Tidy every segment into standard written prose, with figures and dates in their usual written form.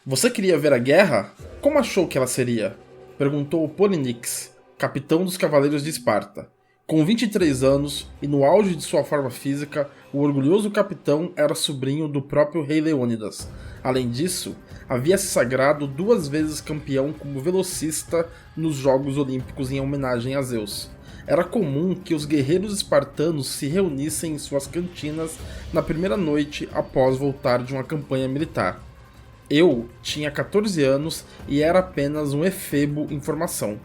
Você queria ver a guerra? Como achou que ela seria? Perguntou Polynix, capitão dos Cavaleiros de Esparta. Com 23 anos e no auge de sua forma física, o orgulhoso capitão era sobrinho do próprio rei Leônidas. Além disso, havia se sagrado 2 vezes campeão como velocista nos Jogos Olímpicos em homenagem a Zeus. Era comum que os guerreiros espartanos se reunissem em suas cantinas na primeira noite após voltar de uma campanha militar. Eu tinha 14 anos e era apenas um efebo em formação.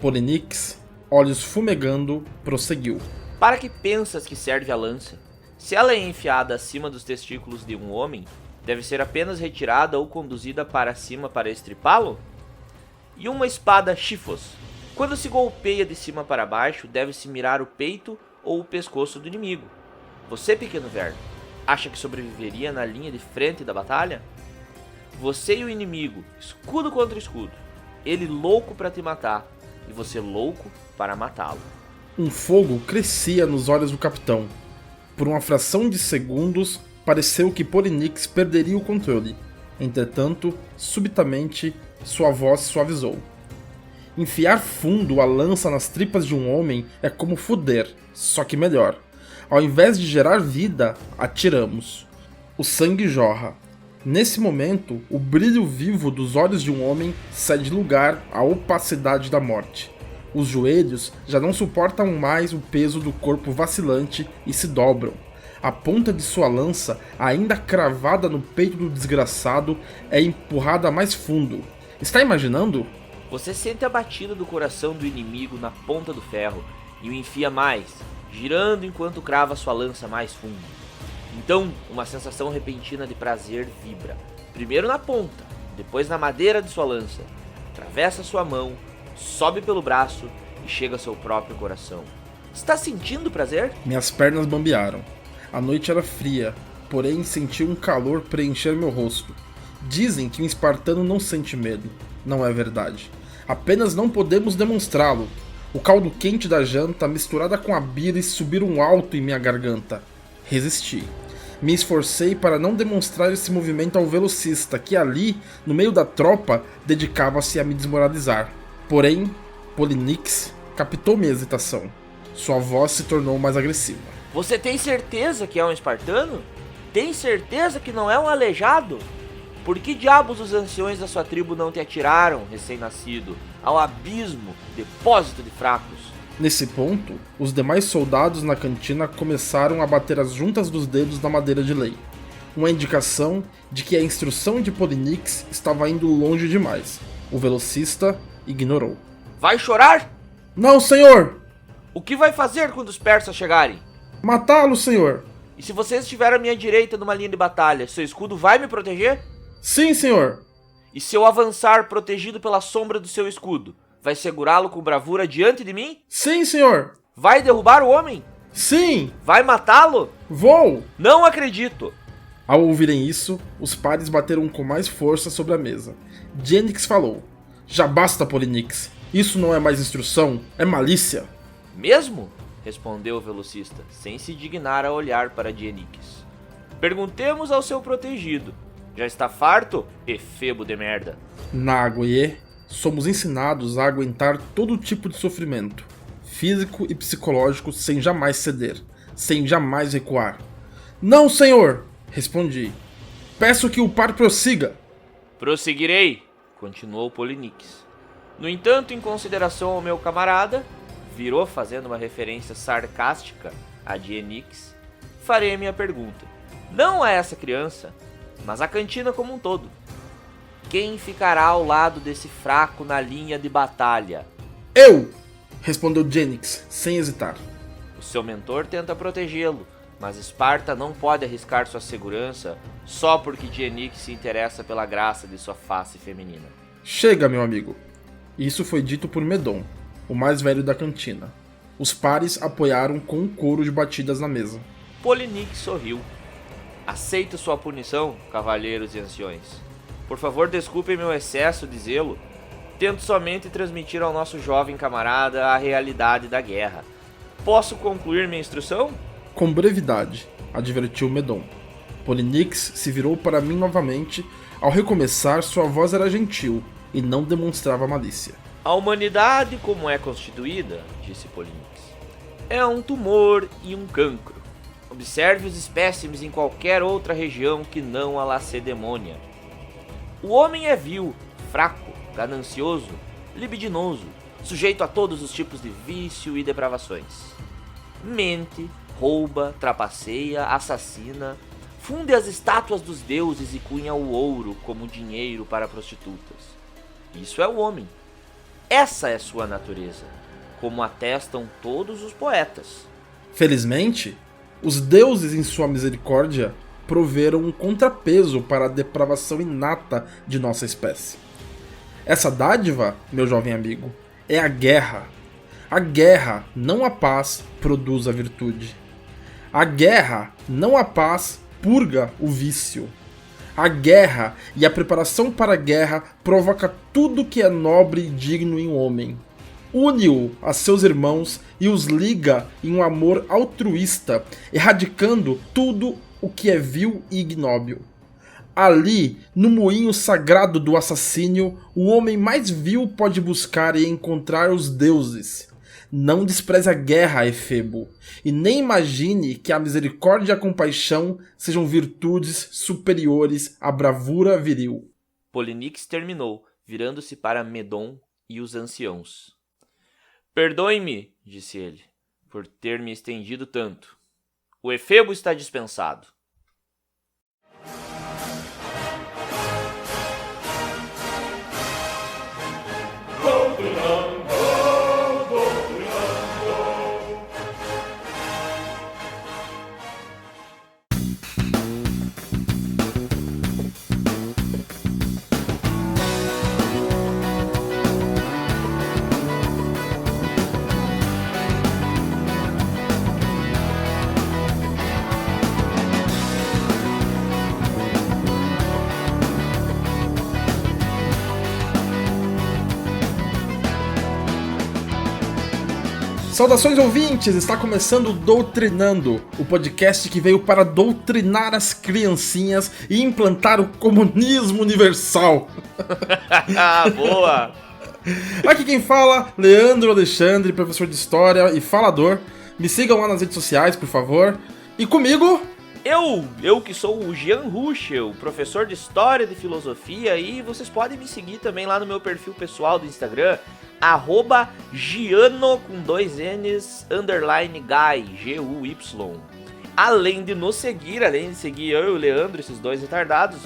Polynix, olhos fumegando, prosseguiu. Para que pensas que serve a lança? Se ela é enfiada acima dos testículos de um homem, deve ser apenas retirada ou conduzida para cima para estripá-lo? E uma espada chifos? Quando se golpeia de cima para baixo, deve-se mirar o peito ou o pescoço do inimigo. Você, pequeno verme, acha que sobreviveria na linha de frente da batalha? Você e o inimigo, escudo contra escudo. Ele louco para te matar e você louco para matá-lo. Um fogo crescia nos olhos do capitão. Por uma fração de segundos, pareceu que Polynix perderia o controle. Entretanto, subitamente, sua voz suavizou. Enfiar fundo a lança nas tripas de um homem é como foder, só que melhor. Ao invés de gerar vida, atiramos. O sangue jorra. Nesse momento, o brilho vivo dos olhos de um homem cede lugar à opacidade da morte. Os joelhos já não suportam mais o peso do corpo vacilante e se dobram. A ponta de sua lança, ainda cravada no peito do desgraçado, é empurrada mais fundo. Está imaginando? Você sente a batida do coração do inimigo na ponta do ferro e o enfia mais, girando enquanto crava sua lança mais fundo. Então, uma sensação repentina de prazer vibra, primeiro na ponta, depois na madeira de sua lança, atravessa sua mão, sobe pelo braço e chega ao seu próprio coração. Está sentindo prazer? Minhas pernas bambearam. A noite era fria, porém senti um calor preencher meu rosto. Dizem que um espartano não sente medo. Não é verdade. Apenas não podemos demonstrá-lo. O caldo quente da janta, misturada com a bilis, subiram alto em minha garganta. Resisti. Me esforcei para não demonstrar esse movimento ao velocista, que ali, no meio da tropa, dedicava-se a me desmoralizar. Porém, Polynix captou minha hesitação. Sua voz se tornou mais agressiva. Você tem certeza que é um espartano? Tem certeza que não é um aleijado? Por que diabos os anciões da sua tribo não te atiraram, recém-nascido, ao abismo, depósito de fracos? Nesse ponto, os demais soldados na cantina começaram a bater as juntas dos dedos na madeira de lei. Uma indicação de que a instrução de Polynix estava indo longe demais. O velocista ignorou. Vai chorar? Não, senhor! O que vai fazer quando os persas chegarem? Matá-lo, senhor! E se você estiver à minha direita numa linha de batalha, seu escudo vai me proteger? Sim, senhor! E se eu avançar protegido pela sombra do seu escudo, vai segurá-lo com bravura diante de mim? Sim, senhor! Vai derrubar o homem? Sim! Vai matá-lo? Vou! Não acredito! Ao ouvirem isso, os pares bateram com mais força sobre a mesa. Genix falou. Já basta, Polynix. Isso não é mais instrução, é malícia. Mesmo? Respondeu o velocista, sem se dignar a olhar para Genix. Perguntemos ao seu protegido. Já está farto, efebo de merda? Na Agoye, somos ensinados a aguentar todo tipo de sofrimento, físico e psicológico, sem jamais ceder, sem jamais recuar. Não, senhor! Respondi. Peço que o par prossiga. Prosseguirei, continuou Polynix. No entanto, em consideração ao meu camarada, virou fazendo uma referência sarcástica a Genix, farei a minha pergunta. Não a essa criança, mas a cantina como um todo. Quem ficará ao lado desse fraco na linha de batalha? Eu! Respondeu Genix, sem hesitar. O seu mentor tenta protegê-lo, mas Esparta não pode arriscar sua segurança só porque Genix se interessa pela graça de sua face feminina. Chega, meu amigo. Isso foi dito por Medon, o mais velho da cantina. Os pares apoiaram com um coro de batidas na mesa. Polynix sorriu. Aceito sua punição, cavalheiros e anciões. Por favor, desculpem meu excesso de zelo. Tento somente transmitir ao nosso jovem camarada a realidade da guerra. Posso concluir minha instrução? Com brevidade, advertiu Medon. Polynix se virou para mim novamente, Ao recomeçar, sua voz era gentil e não demonstrava malícia. A humanidade, como é constituída, disse Polinix, é um tumor e um cancro. Observe os espécimes em qualquer outra região que não a Lacedemônia. O homem é vil, fraco, ganancioso, libidinoso, sujeito a todos os tipos de vício e depravações. Mente, rouba, trapaceia, assassina, funde as estátuas dos deuses e cunha o ouro como dinheiro para prostitutas. Isso é o homem. Essa é sua natureza, como atestam todos os poetas. Felizmente, os deuses em sua misericórdia proveram um contrapeso para a depravação inata de nossa espécie. Essa dádiva, meu jovem amigo, é a guerra. A guerra, não a paz, produz a virtude. A guerra, não a paz, purga o vício. A guerra e a preparação para a guerra provoca tudo que é nobre e digno em um homem. Une-o a seus irmãos e os liga em um amor altruísta, erradicando tudo o que é vil e ignóbil. Ali, no moinho sagrado do assassínio, o homem mais vil pode buscar e encontrar os deuses. Não despreze a guerra, Efebo, e nem imagine que a misericórdia e a compaixão sejam virtudes superiores à bravura viril. Polinix terminou, virando-se para Medon e os anciãos. Perdoe-me, disse ele, por ter me estendido tanto. O Efebo está dispensado. Saudações ouvintes, está começando o Doutrinando, o podcast que veio para doutrinar as criancinhas e implantar o comunismo universal. Boa! Aqui quem fala, Leandro Alexandre, professor de História e falador. Me sigam lá nas redes sociais, por favor. E comigo... Eu que sou o Jean Ruschel, professor de História e de Filosofia, e vocês podem me seguir também lá no meu perfil pessoal do Instagram, @Giano com 2 N's, _Guy, G-U-Y. Além de seguir eu e o Leandro, esses dois retardados,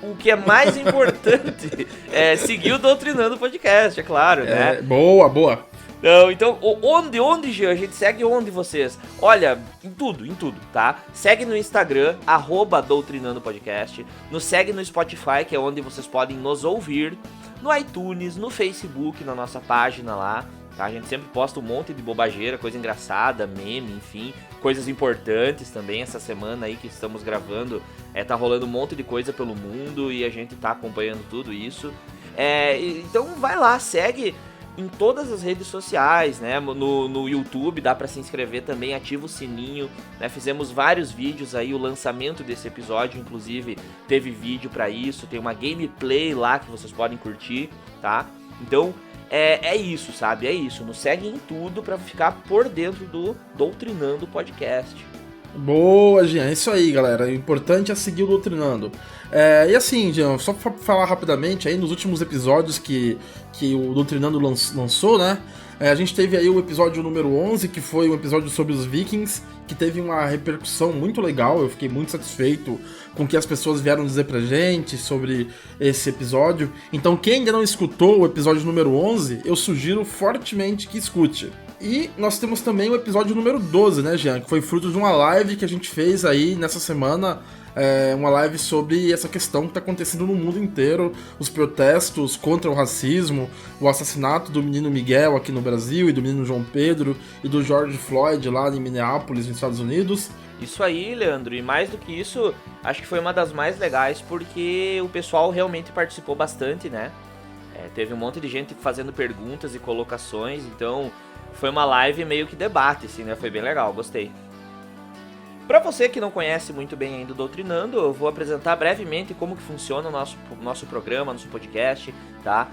o que é mais importante é seguir o Doutrinando Podcast, é claro, né? Boa. Não, então, onde, Jean? A gente segue onde vocês? Olha, em tudo, tá? Segue no Instagram, @doutrinandopodcast. Nos segue no Spotify, que é onde vocês podem nos ouvir. No iTunes, no Facebook, na nossa página lá, tá? A gente sempre posta um monte de bobageira, coisa engraçada, meme, enfim, coisas importantes também. Essa semana aí que estamos gravando, tá rolando um monte de coisa pelo mundo e a gente tá acompanhando tudo isso. Então vai lá, segue em todas as redes sociais, né? No YouTube dá pra se inscrever também, ativa o sininho, né? Fizemos vários vídeos aí, o lançamento desse episódio, inclusive, teve vídeo pra isso, tem uma gameplay lá que vocês podem curtir, tá? Então, é isso, sabe? É isso, nos segue em tudo pra ficar por dentro do Doutrinando Podcast. Boa, Jean, é isso aí, galera. O importante é seguir o Doutrinando. E assim, Jean, só pra falar rapidamente, aí nos últimos episódios que o Doutrinando lançou, né? A gente teve aí o episódio número 11, que foi um episódio sobre os Vikings, que teve uma repercussão muito legal. Eu fiquei muito satisfeito com o que as pessoas vieram dizer pra gente sobre esse episódio. Então, quem ainda não escutou o episódio número 11, eu sugiro fortemente que escute. E nós temos também o episódio número 12, né, Jean? Que foi fruto de uma live que a gente fez aí nessa semana. Uma live sobre essa questão que está acontecendo no mundo inteiro, os protestos contra o racismo, o assassinato do menino Miguel aqui no Brasil e do menino João Pedro e do George Floyd lá em Minneapolis, nos Estados Unidos. Isso aí, Leandro, e mais do que isso, acho que foi uma das mais legais porque o pessoal realmente participou bastante, né? Teve um monte de gente fazendo perguntas e colocações, então foi uma live meio que debate, assim, né? Foi bem legal, gostei. Para você que não conhece muito bem ainda o Doutrinando, eu vou apresentar brevemente como que funciona o nosso programa, nosso podcast, tá?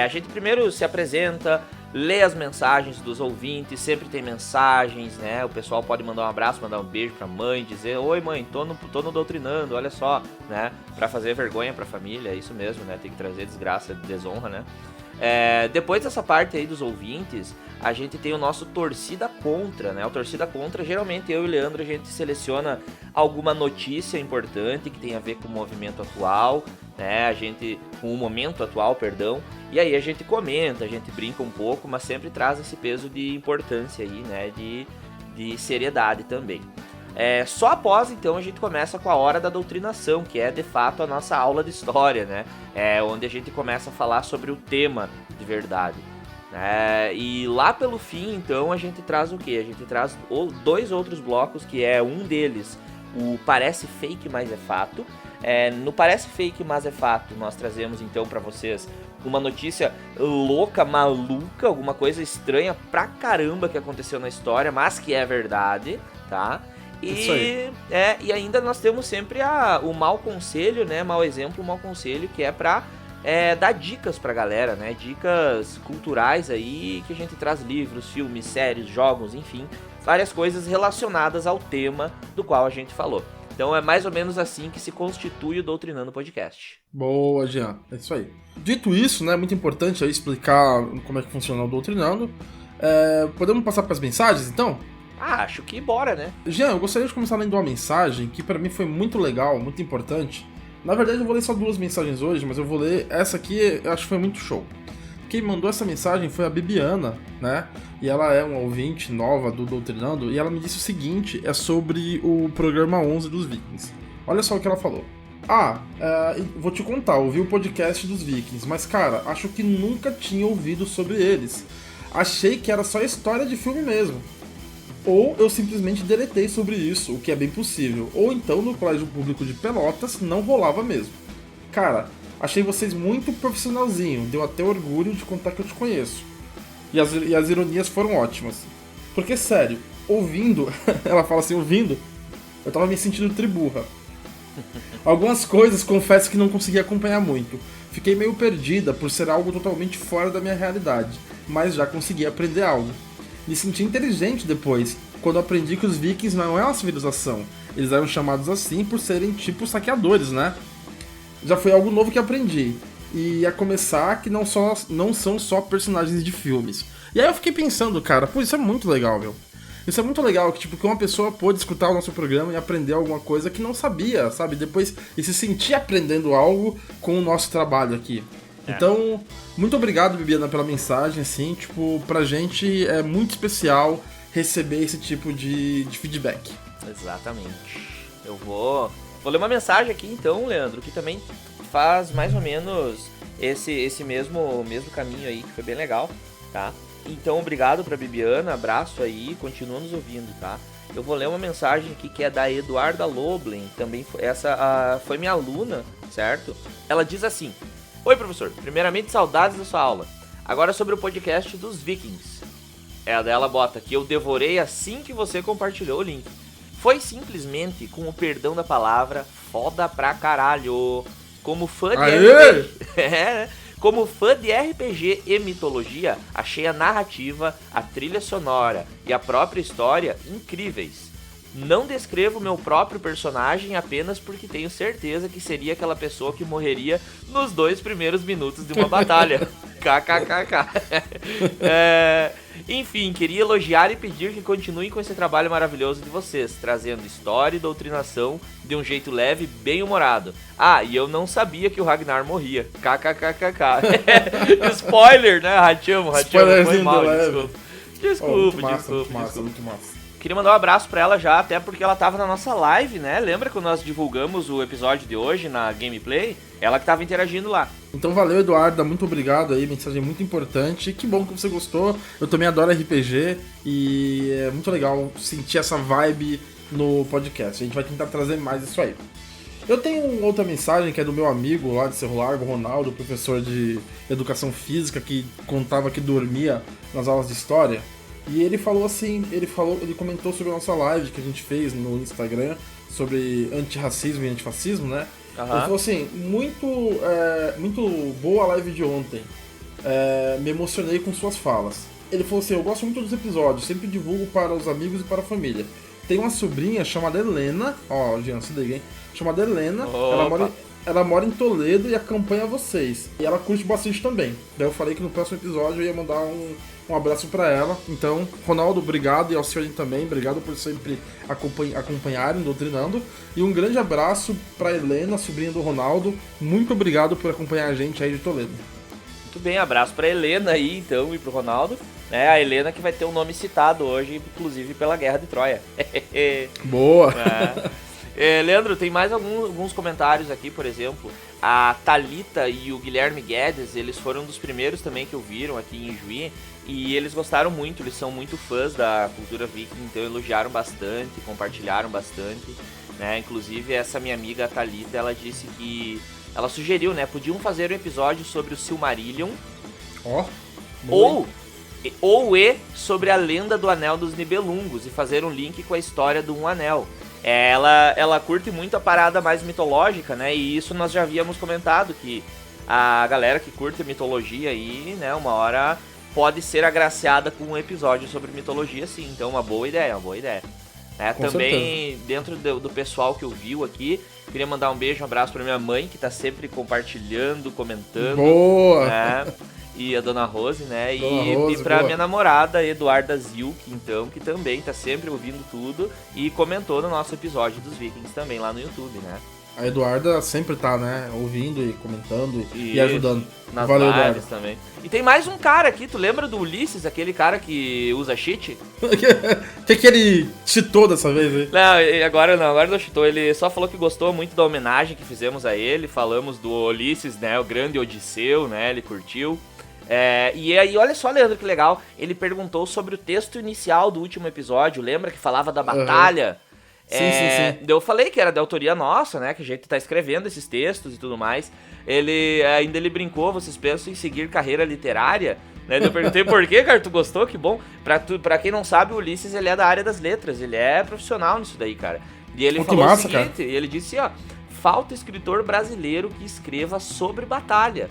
A gente primeiro se apresenta, lê as mensagens dos ouvintes, sempre tem mensagens, né? O pessoal pode mandar um abraço, mandar um beijo pra mãe, dizer: oi mãe, tô no Doutrinando, olha só, né? Pra fazer vergonha pra família, é isso mesmo, né? Tem que trazer desgraça, desonra, né? Depois dessa parte aí dos ouvintes, a gente tem o nosso Torcida Contra, né? O Torcida Contra, geralmente eu e o Leandro, a gente seleciona alguma notícia importante que tem a ver com o movimento atual, né? Com o momento atual, perdão. E aí a gente comenta, a gente brinca um pouco, mas sempre traz esse peso de importância aí, né? De seriedade também. Só após, então, a gente começa com a hora da doutrinação, que é, de fato, a nossa aula de história, né? Onde a gente começa a falar sobre o tema de verdade. E lá pelo fim, então, a gente traz o quê? A gente traz dois outros blocos, que é um deles, o Parece Fake, Mas é Fato. No Parece Fake, Mas é Fato, nós trazemos, então, pra vocês uma notícia louca, maluca, alguma coisa estranha pra caramba que aconteceu na história, mas que é verdade, tá? E ainda nós temos sempre o mau conselho, né? Mau exemplo, mau conselho, que é pra dar dicas pra galera, né? Dicas culturais aí, que a gente traz livros, filmes, séries, jogos, enfim, várias coisas relacionadas ao tema do qual a gente falou. Então é mais ou menos assim que se constitui o Doutrinando Podcast. Boa, Jean. É isso aí. Dito isso, né? É muito importante aí explicar como é que funciona o Doutrinando. Podemos passar para as mensagens, então? Acho que bora, né? Jean, eu gostaria de começar lendo uma mensagem que pra mim foi muito legal, muito importante. Na verdade eu vou ler só 2 mensagens hoje, mas eu vou ler essa aqui, eu acho que foi muito show. Quem mandou essa mensagem foi a Bibiana, né? E ela é uma ouvinte nova do Doutrinando, e ela me disse o seguinte, sobre o programa 11 dos Vikings. Olha só o que ela falou. Vou te contar, ouvi o podcast dos Vikings, mas cara, acho que nunca tinha ouvido sobre eles. Achei que era só história de filme mesmo. Ou eu simplesmente deletei sobre isso, o que é bem possível. Ou então no Colégio Público de Pelotas não rolava mesmo. Cara, achei vocês muito profissionalzinho, deu até orgulho de contar que eu te conheço. E as ironias foram ótimas. Porque, sério, ouvindo, ela fala assim, ouvindo, eu tava me sentindo triburra. Algumas coisas, confesso que não consegui acompanhar muito. Fiquei meio perdida por ser algo totalmente fora da minha realidade, mas já consegui aprender algo. Me senti inteligente depois, quando aprendi que os vikings não é uma civilização. Eles eram chamados assim por serem tipo saqueadores, né? Já foi algo novo que aprendi. E a começar que não são só personagens de filmes. E aí eu fiquei pensando, cara, pô, isso é muito legal, meu. Isso é muito legal, que uma pessoa pôde escutar o nosso programa e aprender alguma coisa que não sabia, sabe? Depois, e se sentir aprendendo algo com o nosso trabalho aqui. Então, muito obrigado, Bibiana, pela mensagem, assim, pra gente é muito especial receber esse tipo de feedback. Exatamente. Eu vou ler uma mensagem aqui, então, Leandro, que também faz mais ou menos esse mesmo caminho aí, que foi bem legal, tá? Então, obrigado pra Bibiana, abraço aí, continua nos ouvindo, tá? Eu vou ler uma mensagem aqui que é da Eduarda Loblen, também foi minha aluna, certo? Ela diz assim: oi, professor, primeiramente saudades da sua aula. Agora sobre o podcast dos Vikings. Ela bota que eu devorei assim que você compartilhou o link. Foi simplesmente, com o perdão da palavra, foda pra caralho. Como fã de Como fã de RPG e mitologia, achei a narrativa, a trilha sonora e a própria história incríveis. Não descrevo meu próprio personagem apenas porque tenho certeza que seria aquela pessoa que morreria nos 2 primeiros minutos de uma batalha. KKKK. Enfim, queria elogiar e pedir que continuem com esse trabalho maravilhoso de vocês, trazendo história e doutrinação de um jeito leve e bem humorado. E eu não sabia que o Ragnar morria. KKKKK. Spoiler, né? Rachamo, foi mal, desculpa. Muito massa. Queria mandar um abraço pra ela já, até porque ela tava na nossa live, né? Lembra quando nós divulgamos o episódio de hoje na Gameplay? Ela que tava interagindo lá. Então valeu, Eduarda, muito obrigado aí, mensagem muito importante. Que bom que você gostou. Eu também adoro RPG e é muito legal sentir essa vibe no podcast. A gente vai tentar trazer mais isso aí. Eu tenho outra mensagem que é do meu amigo lá de Cerro Largo, Ronaldo, professor de educação física, que contava que dormia nas aulas de história. E ele falou assim, ele comentou sobre a nossa live que a gente fez no Instagram sobre antirracismo e antifascismo, né? Ele falou assim, muito boa a live de ontem. Me emocionei com suas falas. Ele falou assim, eu gosto muito dos episódios, sempre divulgo para os amigos e para a família. Tem uma sobrinha chamada Helena, ó, Jean, se liga, hein? Chamada Helena, ela mora em Toledo e acompanha vocês. E ela curte bastante também. Daí eu falei que no próximo episódio eu ia mandar um abraço pra ela. Então, Ronaldo, obrigado, e ao senhor também, obrigado por sempre acompanharem, doutrinando. E um grande abraço pra Helena, sobrinha do Ronaldo. Muito obrigado por acompanhar a gente aí de Toledo. Muito bem, abraço pra Helena aí, então, e pro Ronaldo. A Helena que vai ter um nome citado hoje, inclusive pela Guerra de Troia. Boa! Leandro, tem mais alguns comentários aqui, por exemplo. A Thalita e o Guilherme Guedes, eles foram dos primeiros também que ouviram aqui em Juí. E eles gostaram muito, eles são muito fãs da cultura viking, então elogiaram bastante, compartilharam bastante. Né? Inclusive, essa minha amiga, a Thalita, ela disse que... Ela sugeriu, né? Podiam fazer um episódio sobre o Silmarillion. Ou sobre a lenda do Anel dos Nibelungos e fazer um link com a história do Um Anel. Ela curte muito a parada mais mitológica, né? E isso nós já havíamos comentado, que a galera que curte mitologia aí, né, uma hora pode ser agraciada com um episódio sobre mitologia, sim. Então, uma boa ideia. Também, certeza. Dentro do pessoal que ouviu aqui, queria mandar um beijo, um abraço pra minha mãe, que tá sempre compartilhando, comentando. Boa! Né? E a Dona Rose, né? E pra minha namorada, Eduarda Zilk, então, que também tá sempre ouvindo tudo e comentou no nosso episódio dos Vikings também lá no YouTube, né? A Eduarda sempre tá, né, ouvindo e comentando e ajudando. Nas Valeu, lives Eduarda. Também. E tem mais um cara aqui, tu lembra do Ulisses, aquele cara que usa cheat? que ele cheatou dessa vez aí? Não, agora não cheatou, ele só falou que gostou muito da homenagem que fizemos a ele, falamos do Ulisses, né, o grande Odisseu, né, ele curtiu. E aí, olha só, Leandro, que legal, ele perguntou sobre o texto inicial do último episódio, lembra que falava da batalha? Sim. Eu falei que era da autoria nossa, né, que a gente tá escrevendo esses textos e tudo mais. Ele brincou, vocês pensam em seguir carreira literária? Né? Eu perguntei por quê, cara, tu gostou? Que bom. Pra quem não sabe, o Ulisses, ele é da área das letras, ele é profissional nisso daí, cara. E ele falou o seguinte, ele disse, ó, falta escritor brasileiro que escreva sobre batalha.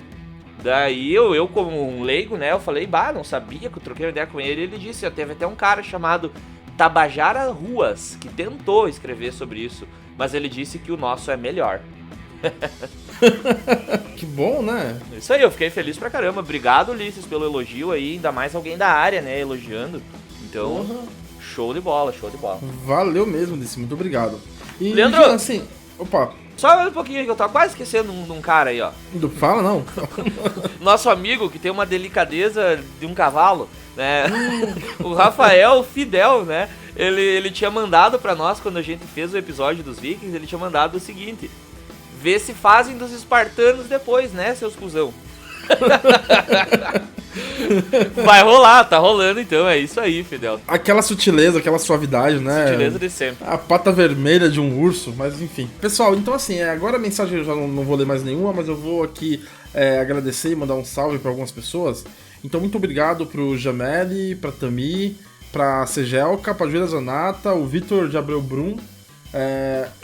Daí eu como um leigo, né, eu falei, não sabia, que eu troquei uma ideia com ele, ele disse, ó, teve até um cara chamado Tabajara Ruas, que tentou escrever sobre isso, mas ele disse que o nosso é melhor. Que bom, né? Isso aí, eu fiquei feliz pra caramba. Obrigado, Ulisses, pelo elogio aí, ainda mais alguém da área, né, elogiando. Então, show de bola. Valeu mesmo, Ulisses, muito obrigado. E, Leandro, assim, opa... Só um pouquinho que eu tava quase esquecendo de um cara aí, ó. Fala, não. Nosso amigo, que tem uma delicadeza de um cavalo, né? O Rafael Fidel, né? Ele tinha mandado pra nós, quando a gente fez o episódio dos Vikings, ele tinha mandado o seguinte: vê se fazem dos espartanos depois, né, seus cuzão? Vai rolar, tá rolando então, é isso aí, Fidel. Aquela sutileza, aquela suavidade, né? Sutileza de sempre. A pata vermelha de um urso, mas enfim. Pessoal, então assim, agora a mensagem eu já não vou ler mais nenhuma, mas eu vou aqui agradecer e mandar um salve pra algumas pessoas. Então muito obrigado pro Jameli, pra Tami, pra Segelka, pra Júlia Zanata, o Vitor de Abreu Brum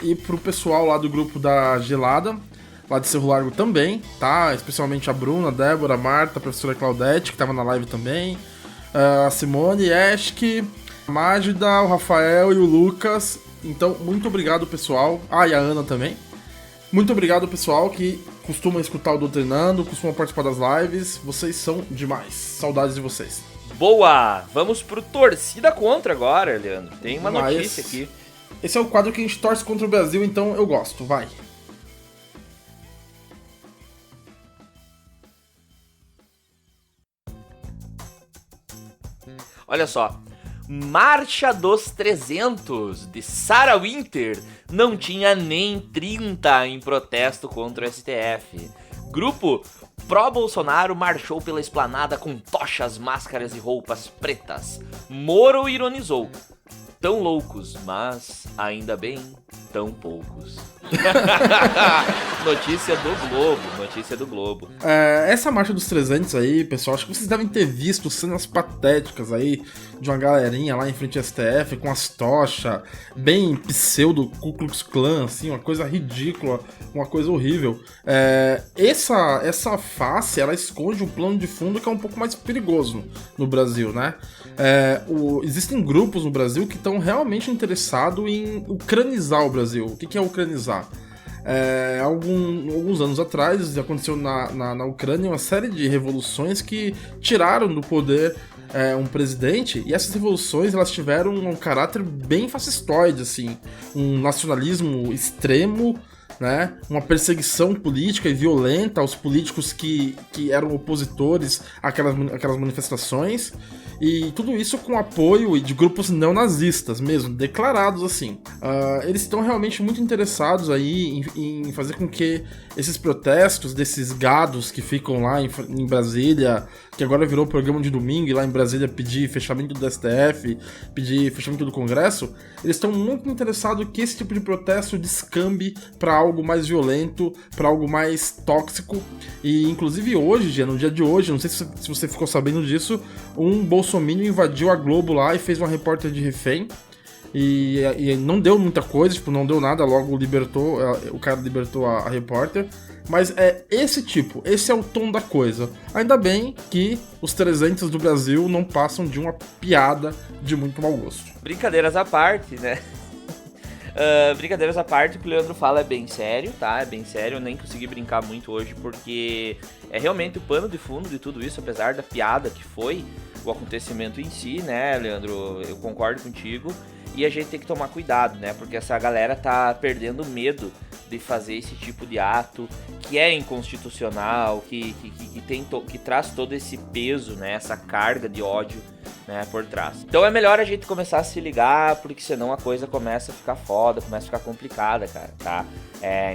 e pro pessoal lá do grupo da Gelada, lá de Cerro Largo também, tá? Especialmente a Bruna, a Débora, a Marta, a professora Claudete, que tava na live também, a Simone, Eschke, a Mágida, o Rafael e o Lucas. Então, muito obrigado, pessoal. E a Ana também. Muito obrigado, pessoal, que costuma escutar o Doutrinando, costuma participar das lives. Vocês são demais. Saudades de vocês. Boa! Vamos pro Torcida Contra agora, Leandro. Tem uma notícia aqui. Esse é o quadro que a gente torce contra o Brasil, então eu gosto. Vai. Olha só, Marcha dos 300 de Sarah Winter não tinha nem 30 em protesto contra o STF. Grupo pró-Bolsonaro marchou pela esplanada com tochas, máscaras e roupas pretas. Moro ironizou. Tão loucos, mas ainda bem, tão poucos. Notícia do Globo, notícia do Globo. Essa marcha dos 300 aí, pessoal, acho que vocês devem ter visto cenas patéticas aí de uma galerinha lá em frente ao STF com as tochas, bem pseudo Ku Klux Klan, assim, uma coisa ridícula, uma coisa horrível. Essa face, ela esconde um plano de fundo que é um pouco mais perigoso no Brasil, né? Existem grupos no Brasil que estão realmente interessados em ucranizar o Brasil. O que é ucranizar? Alguns anos atrás aconteceu na Ucrânia uma série de revoluções que tiraram do poder um presidente, e essas revoluções elas tiveram um caráter bem fascistoide, assim, um nacionalismo extremo, né, uma perseguição política e violenta aos políticos que eram opositores àquelas manifestações. E tudo isso com apoio de grupos neonazistas mesmo, declarados assim. Eles estão realmente muito interessados aí em fazer com que esses protestos desses gados que ficam lá em Brasília, que agora virou programa de domingo, e lá em Brasília pedir fechamento do STF, pedir fechamento do Congresso, eles estão muito interessados que esse tipo de protesto descambe para algo mais violento, para algo mais tóxico. E inclusive hoje, no dia de hoje, não sei se você ficou sabendo disso, um bolsominion invadiu a Globo lá e fez uma repórter de refém. E não deu muita coisa, tipo, não deu nada, logo libertou, o cara libertou a repórter. Mas esse é o tom da coisa. Ainda bem que os 300 do Brasil não passam de uma piada de muito mau gosto. Brincadeiras à parte, né? Brincadeiras à parte, o que o Leandro fala é bem sério, tá? É bem sério, eu nem consegui brincar muito hoje, porque é realmente o pano de fundo de tudo isso, apesar da piada que foi o acontecimento em si, né, Leandro? Eu concordo contigo. E a gente tem que tomar cuidado, né? Porque essa galera tá perdendo medo de fazer esse tipo de ato que é inconstitucional, que traz todo esse peso, né? Essa carga de ódio, né, por trás. Então é melhor a gente começar a se ligar, porque senão a coisa começa a ficar foda, começa a ficar complicada, cara, tá?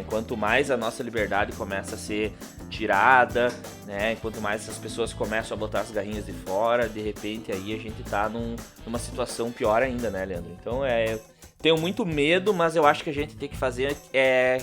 Enquanto mais a nossa liberdade começa a ser tirada, né? Enquanto mais essas pessoas começam a botar as garrinhas de fora, de repente aí a gente tá numa situação pior ainda, né, Leandro? Então tenho muito medo, mas eu acho que a gente tem que fazer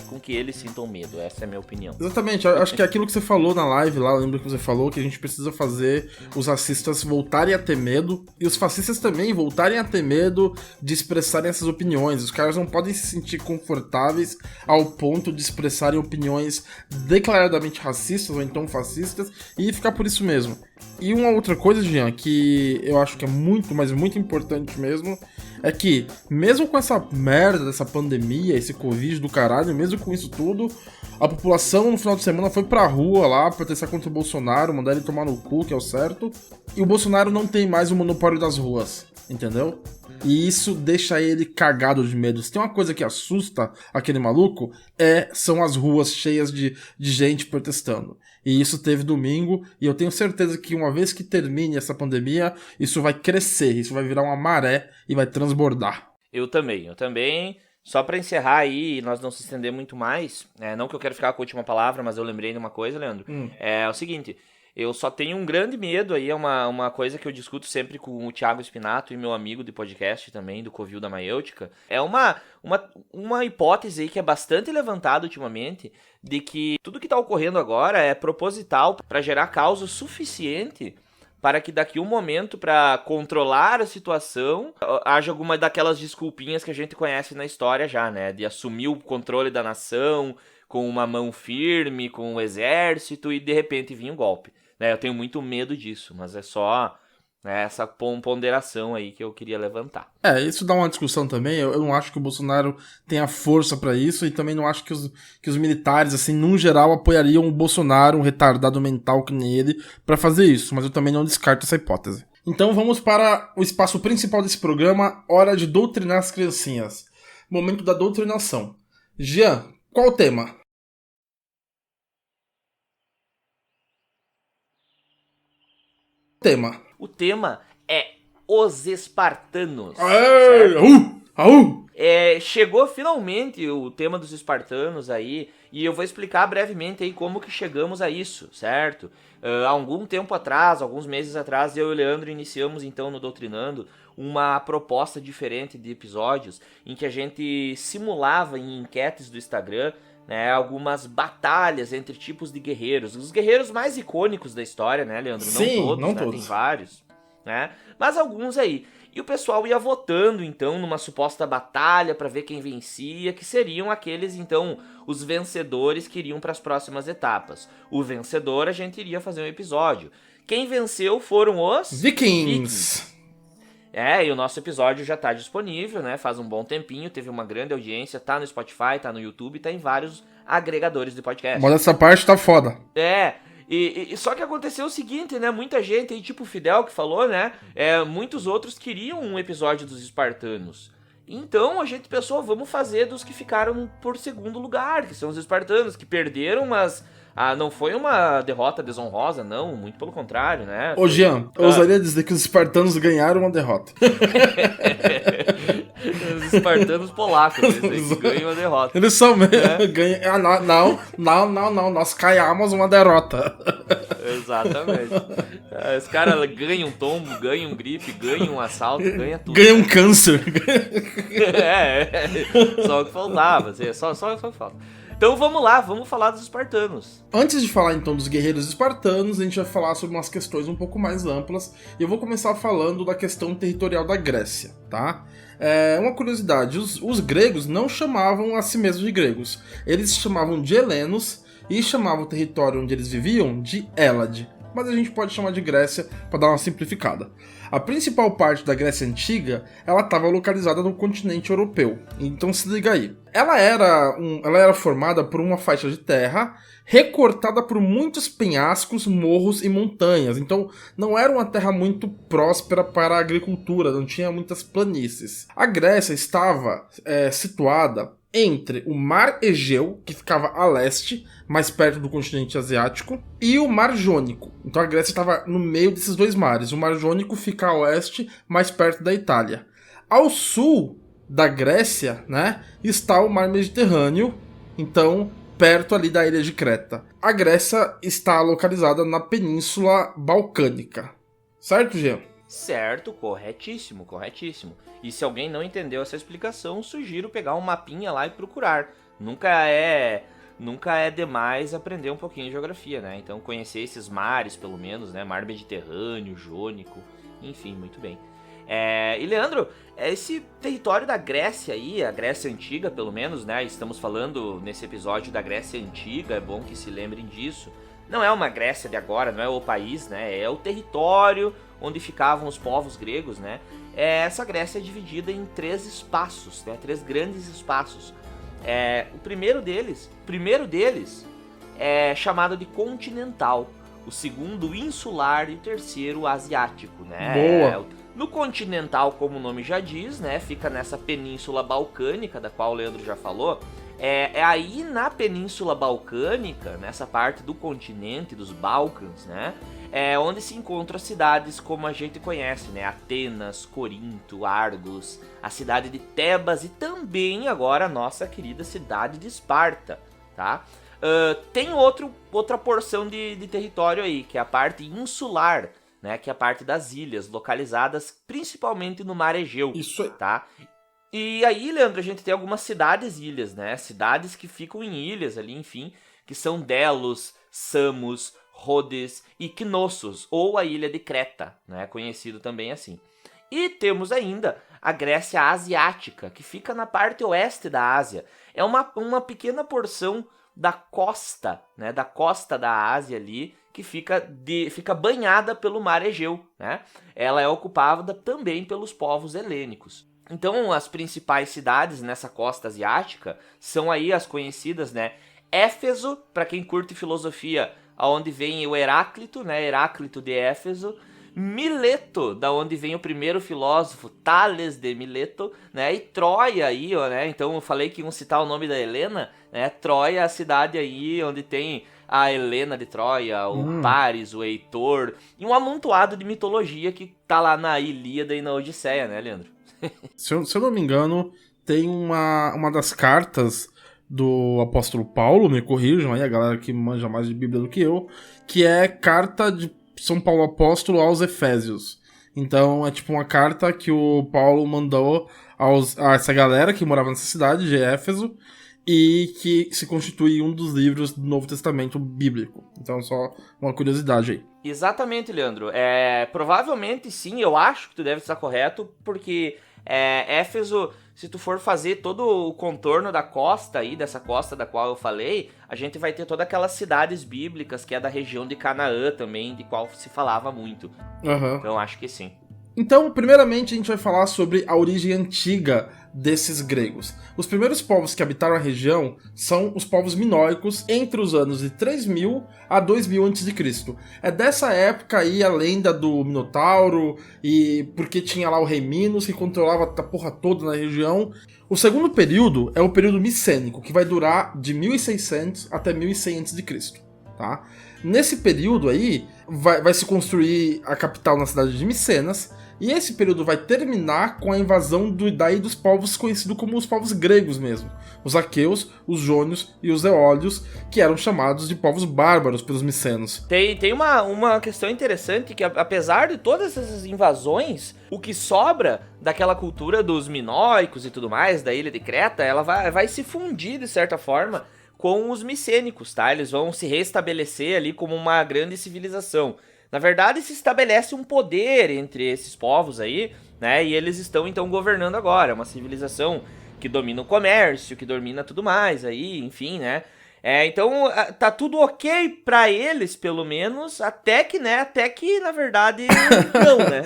com que eles sintam medo. Essa é a minha opinião. Exatamente, eu acho que é aquilo que você falou na live lá, lembra que você falou que a gente precisa fazer os racistas voltarem a ter medo e os fascistas também voltarem a ter medo de expressarem essas opiniões. Os caras não podem se sentir confortáveis ao ponto de expressarem opiniões declaradamente racistas ou então fascistas e ficar por isso mesmo. E uma outra coisa, Jean, que eu acho que é muito, mas muito importante mesmo, é que, mesmo com essa merda dessa pandemia, esse Covid do caralho, mesmo com isso tudo, a população no final de semana foi pra rua lá protestar contra o Bolsonaro, mandar ele tomar no cu, que é o certo, e o Bolsonaro não tem mais o monopólio das ruas, entendeu? E isso deixa ele cagado de medo. Se tem uma coisa que assusta aquele maluco, são as ruas cheias de gente protestando. E isso teve domingo, e eu tenho certeza que uma vez que termine essa pandemia, isso vai crescer, isso vai virar uma maré e vai transbordar. Eu também. Só pra encerrar aí, e nós não se estender muito mais, não que eu quero ficar com a última palavra, mas eu lembrei de uma coisa, Leandro. É o seguinte, eu só tenho um grande medo aí, é uma coisa que eu discuto sempre com o Thiago Spinato e meu amigo de podcast também, do Covil da Maiêutica. É uma hipótese aí que é bastante levantada ultimamente, de que tudo que tá ocorrendo agora é proposital para gerar causa suficiente para que daqui um momento, para controlar a situação, haja alguma daquelas desculpinhas que a gente conhece na história já, né? De assumir o controle da nação com uma mão firme, com o exército e de repente vir um golpe. Né? Eu tenho muito medo disso, mas é só essa ponderação aí que eu queria levantar. Isso dá uma discussão também. Eu não acho que o Bolsonaro tenha força pra isso e também não acho que os militares, assim, num geral, apoiariam o Bolsonaro, um retardado mental que nem ele, pra fazer isso, mas eu também não descarto essa hipótese. Então vamos para o espaço principal desse programa, hora de doutrinar as criancinhas. Momento da doutrinação. Jean, qual o tema? O tema é os espartanos. Au! Chegou finalmente o tema dos espartanos aí, e eu vou explicar brevemente aí como que chegamos a isso, certo? Há algum tempo atrás, alguns meses atrás, eu e o Leandro iniciamos então no Doutrinando uma proposta diferente de episódios em que a gente simulava em enquetes do Instagram, né, algumas batalhas entre tipos de guerreiros. Os guerreiros mais icônicos da história, né, Leandro? Sim, não todos, não né? todos. Tem vários, né? Mas alguns aí. E o pessoal ia votando, então, numa suposta batalha para ver quem vencia, que seriam aqueles, então, os vencedores que iriam para as próximas etapas. O vencedor, a gente iria fazer um episódio. Quem venceu foram os Vikings. E o nosso episódio já tá disponível, né? Faz um bom tempinho, teve uma grande audiência, tá no Spotify, tá no YouTube, tá em vários agregadores de podcast. Mas essa parte tá foda. E só que aconteceu o seguinte, né? Muita gente aí, tipo o Fidel que falou, né? Muitos outros queriam um episódio dos espartanos. Então a gente pensou, vamos fazer dos que ficaram por segundo lugar, que são os espartanos, que perderam, mas não foi uma derrota desonrosa, não, muito pelo contrário, né? Ô, Jean, eu ousaria dizer que os espartanos ganharam uma derrota. Os espartanos polacos, eles ganham a derrota. Eles são mesmo. Ganham. Não. Nós caiamos uma derrota. Exatamente. Os caras ganham um tombo, ganham um gripe, ganham um assalto, ganham tudo. Ganham um câncer. Só o que faltava, só o que falta. Então vamos lá, vamos falar dos espartanos. Antes de falar então dos guerreiros espartanos, a gente vai falar sobre umas questões um pouco mais amplas. E eu vou começar falando da questão territorial da Grécia, tá? Uma curiosidade, os gregos não chamavam a si mesmos de gregos. Eles se chamavam de helenos e chamavam o território onde eles viviam de Hélade. Mas a gente pode chamar de Grécia para dar uma simplificada. A principal parte da Grécia Antiga, ela estava localizada no continente europeu. Então se liga aí. Ela era formada por uma faixa de terra recortada por muitos penhascos, morros e montanhas. Então não era uma terra muito próspera para a agricultura, não tinha muitas planícies. A Grécia estava situada entre o Mar Egeu, que ficava a leste, mais perto do continente asiático, e o Mar Jônico. Então a Grécia estava no meio desses dois mares. O Mar Jônico fica a oeste, mais perto da Itália. Ao sul da Grécia, né, está o Mar Mediterrâneo, então perto ali da ilha de Creta. A Grécia está localizada na Península Balcânica. Certo, Jean? Certo, corretíssimo. E se alguém não entendeu essa explicação, sugiro pegar um mapinha lá e procurar. Nunca é demais aprender um pouquinho de geografia, né? Então conhecer esses mares, pelo menos, né? Mar Mediterrâneo, Jônico, enfim, muito bem. E Leandro, esse território da Grécia aí, a Grécia Antiga, pelo menos, né? Estamos falando nesse episódio da Grécia Antiga, é bom que se lembrem disso. Não é uma Grécia de agora, não é o país, né? É o território onde ficavam os povos gregos, né? Essa Grécia é dividida em 3 espaços, né? 3 grandes espaços. O primeiro deles é chamado de continental, o segundo insular e o terceiro asiático, né? Boa. No continental, como o nome já diz, né? Fica nessa península balcânica, da qual o Leandro já falou. Aí na Península Balcânica, nessa parte do continente, dos Balcãs, né? Onde se encontram cidades como a gente conhece, né? Atenas, Corinto, Argos, a cidade de Tebas e também agora a nossa querida cidade de Esparta, tá? Tem outra porção de território aí, que é a parte insular, né? Que é a parte das ilhas, localizadas principalmente no Mar Egeu. Isso aí. Tá? E aí, Leandro, a gente tem algumas cidades-ilhas, né? Cidades que ficam em ilhas ali, enfim, que são Delos, Samos, Rhodes e Knossos, ou a ilha de Creta, né? Conhecido também assim. E temos ainda a Grécia Asiática, que fica na parte oeste da Ásia. É uma pequena porção da costa, né? Da costa da Ásia ali, que fica banhada pelo Mar Egeu, né? Ela é ocupada também pelos povos helênicos. Então, as principais cidades nessa costa asiática são aí as conhecidas, né? Éfeso, para quem curte filosofia, aonde vem o Heráclito, né? Heráclito de Éfeso. Mileto, da onde vem o primeiro filósofo, Tales de Mileto, né? E Troia aí, ó, né? Então eu falei que iam citar o nome da Helena, né? Troia é a cidade aí onde tem a Helena de Troia, o Paris, o Heitor, e um amontoado de mitologia que tá lá na Ilíada e na Odisseia, né, Leandro? Se eu não me engano, tem uma das cartas do apóstolo Paulo, me corrijam aí, a galera que manja mais de Bíblia do que eu, que é carta de São Paulo apóstolo aos Efésios. Então é tipo uma carta que o Paulo mandou a essa galera que morava nessa cidade de Éfeso e que se constitui um dos livros do Novo Testamento bíblico. Então só uma curiosidade aí. Exatamente, Leandro. Provavelmente sim, eu acho que tu deve estar correto, porque Éfeso, se tu for fazer todo o contorno da costa aí, dessa costa da qual eu falei, a gente vai ter todas aquelas cidades bíblicas que é da região de Canaã também, de qual se falava muito. Então acho que sim. Então, primeiramente, a gente vai falar sobre a origem antiga desses gregos. Os primeiros povos que habitaram a região são os povos minoicos entre os anos de 3000 a 2000 a.C. É dessa época aí a lenda do Minotauro, e porque tinha lá o rei Minos que controlava a porra toda na região. O segundo período é o período micênico, que vai durar de 1600 até 1100 a.C., tá? Nesse período aí, vai se construir a capital na cidade de Micenas, e esse período vai terminar com a invasão dos povos conhecidos como os povos gregos mesmo. Os aqueus, os jônios e os eólios, que eram chamados de povos bárbaros pelos micenos. Tem uma questão interessante, que apesar de todas essas invasões, o que sobra daquela cultura dos minoicos e tudo mais, da ilha de Creta, ela vai se fundir de certa forma com os micênicos, tá? Eles vão se restabelecer ali como uma grande civilização. Na verdade, se estabelece um poder entre esses povos aí, né? E eles estão, então, governando agora. É uma civilização que domina o comércio, que domina tudo mais aí, enfim, né? Então, tá tudo ok pra eles, pelo menos, até que, na verdade, não, né?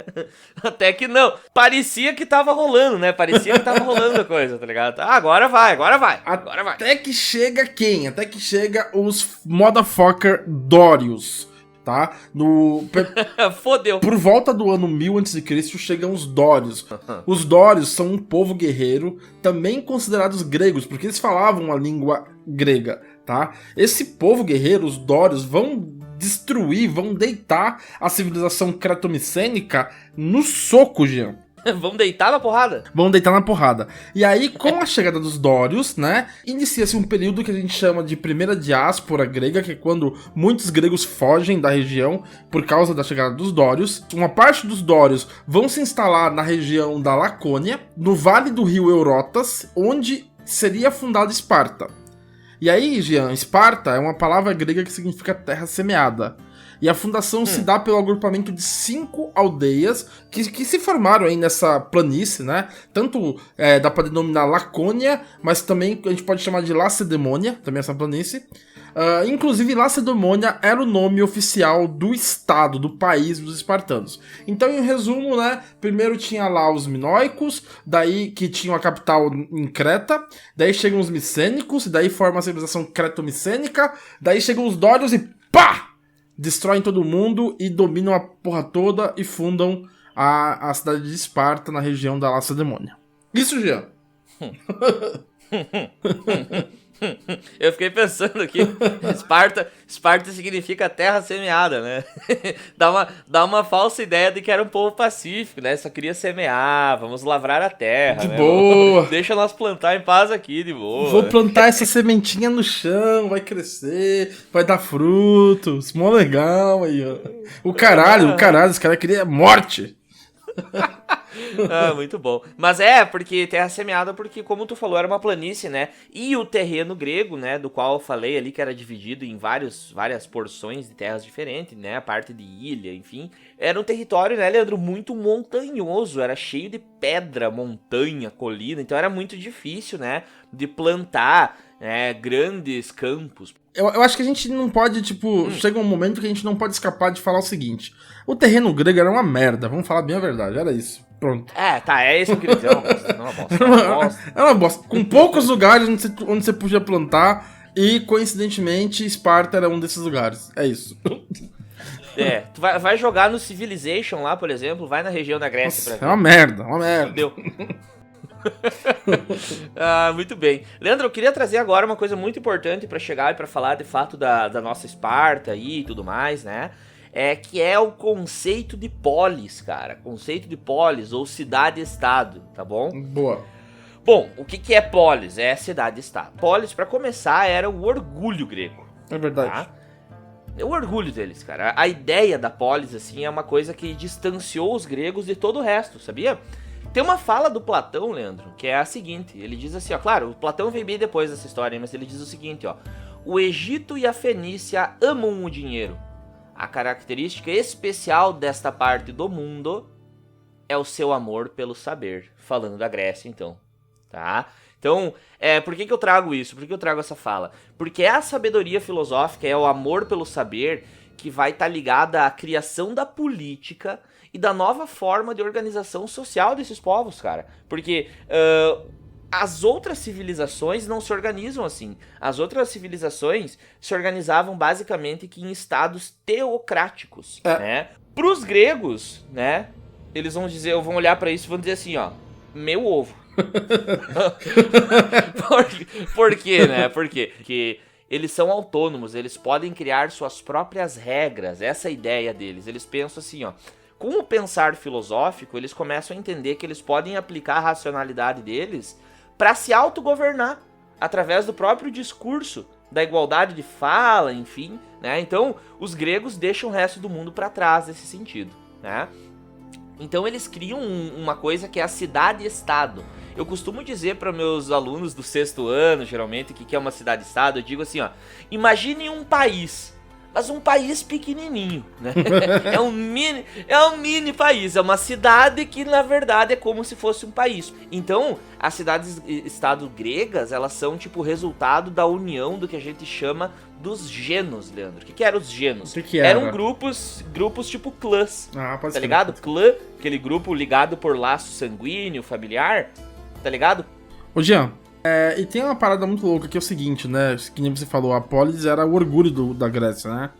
Até que não. Parecia que tava rolando, né? Parecia que tava rolando a coisa, tá ligado? Agora vai. Até que chega quem? Até que chega os motherfucker Dórios, tá? Fodeu. Por volta do ano 1000 a.C. chegam os Dórios. Os Dórios são um povo guerreiro, também considerados gregos, porque eles falavam a língua grega, tá? Esse povo guerreiro, os Dórios, vão destruir, vão deitar a civilização cretomicênica no soco, Jean. Vão deitar na porrada? Vão deitar na porrada. E aí, com a chegada dos Dórios, né, inicia-se um período que a gente chama de primeira diáspora grega, que é quando muitos gregos fogem da região por causa da chegada dos Dórios. Uma parte dos Dórios vão se instalar na região da Lacônia, no vale do rio Eurotas, onde seria fundada Esparta. E aí, Jean, Esparta é uma palavra grega que significa terra semeada. E a fundação se dá pelo agrupamento de 5 aldeias que se formaram aí nessa planície, né? Tanto dá pra denominar Lacônia, mas também a gente pode chamar de Lacedemônia, também essa planície. Inclusive, Lacedemônia era o nome oficial do estado, do país dos espartanos. Então, em resumo, né? Primeiro tinha lá os minoicos, daí que tinham a capital em Creta, daí chegam os micênicos, daí forma a civilização cretomicênica, daí chegam os dórios e pá! Destroem todo mundo e dominam a porra toda e fundam a cidade de Esparta na região da Lacedemônia. Isso, Jean. Eu fiquei pensando aqui, Esparta significa terra semeada, né? dá uma falsa ideia de que era um povo pacífico, né? Só queria semear, vamos lavrar a terra, de né? boa. Deixa nós plantar em paz aqui, de boa. Vou plantar essa sementinha no chão, vai crescer, vai dar frutos, mó legal aí, ó. O caralho, esse cara queria morte. Muito bom. Mas porque terra semeada, porque como tu falou, era uma planície, né? E o terreno grego, né, do qual eu falei ali, que era dividido em várias porções de terras diferentes, né? A parte de ilha, enfim. Era um território, né, Leandro, muito montanhoso. Era cheio de pedra, montanha, colina. Então era muito difícil, né, de plantar grandes campos. Eu acho que a gente não pode, chega um momento que a gente não pode escapar de falar o seguinte. O terreno grego era uma merda, vamos falar bem a verdade, era isso. Pronto. É isso que eu queria dizer, uma bosta. Era uma bosta. Com poucos lugares onde você podia plantar, e coincidentemente Esparta era um desses lugares. É isso. Tu vai jogar no Civilization lá, por exemplo, vai na região da Grécia. Nossa, pra ver. É uma merda. Deu. Muito bem. Leandro, eu queria trazer agora uma coisa muito importante pra chegar e pra falar de fato da nossa Esparta e tudo mais, né? que é o conceito de polis, cara. Conceito de polis ou cidade-estado, tá bom? Boa. Bom, o que é polis? É cidade-estado. Polis, pra começar, era o orgulho grego. É verdade. Tá? É o orgulho deles, cara. A ideia da polis, assim, é uma coisa que distanciou os gregos de todo o resto, sabia? Tem uma fala do Platão, Leandro, que é a seguinte. Ele diz assim, ó, claro, o Platão veio bem depois dessa história, mas ele diz o seguinte, ó. O Egito e a Fenícia amam o dinheiro. A característica especial desta parte do mundo é o seu amor pelo saber. Falando da Grécia, então. Tá? Então, por que eu trago isso? Por que eu trago essa fala? Porque é a sabedoria filosófica, é o amor pelo saber que vai estar ligada à criação da política e da nova forma de organização social desses povos, cara. Porque as outras civilizações não se organizam assim. As outras civilizações se organizavam basicamente em estados teocráticos, né? Para os gregos, né? Eles vão olhar para isso e vão dizer assim, ó, meu ovo. Por quê, né? Por quê? Porque eles são autônomos, eles podem criar suas próprias regras, essa é a ideia deles. Eles pensam assim, ó, com o pensar filosófico, eles começam a entender que eles podem aplicar a racionalidade deles para se autogovernar através do próprio discurso, da igualdade de fala, enfim, né? Então, os gregos deixam o resto do mundo para trás nesse sentido, né? Então eles criam uma coisa que é a cidade-estado. Eu costumo dizer para meus alunos do 6º ano, geralmente, que é uma cidade-estado, eu digo assim, ó, imagine um país, mas um país pequenininho, né? É um mini país, é uma cidade que na verdade é como se fosse um país. Então, as cidades-estado gregas, elas são tipo o resultado da união do que a gente chama dos genos, Leandro. O que eram os genos? O que era? Eram grupos tipo clãs, pode tá ser. ligado? Clã, aquele grupo ligado por laço sanguíneo, familiar, tá ligado? Ô Jean, e tem uma parada muito louca que é o seguinte, né? Que nem você falou, a polis era o orgulho da Grécia, né?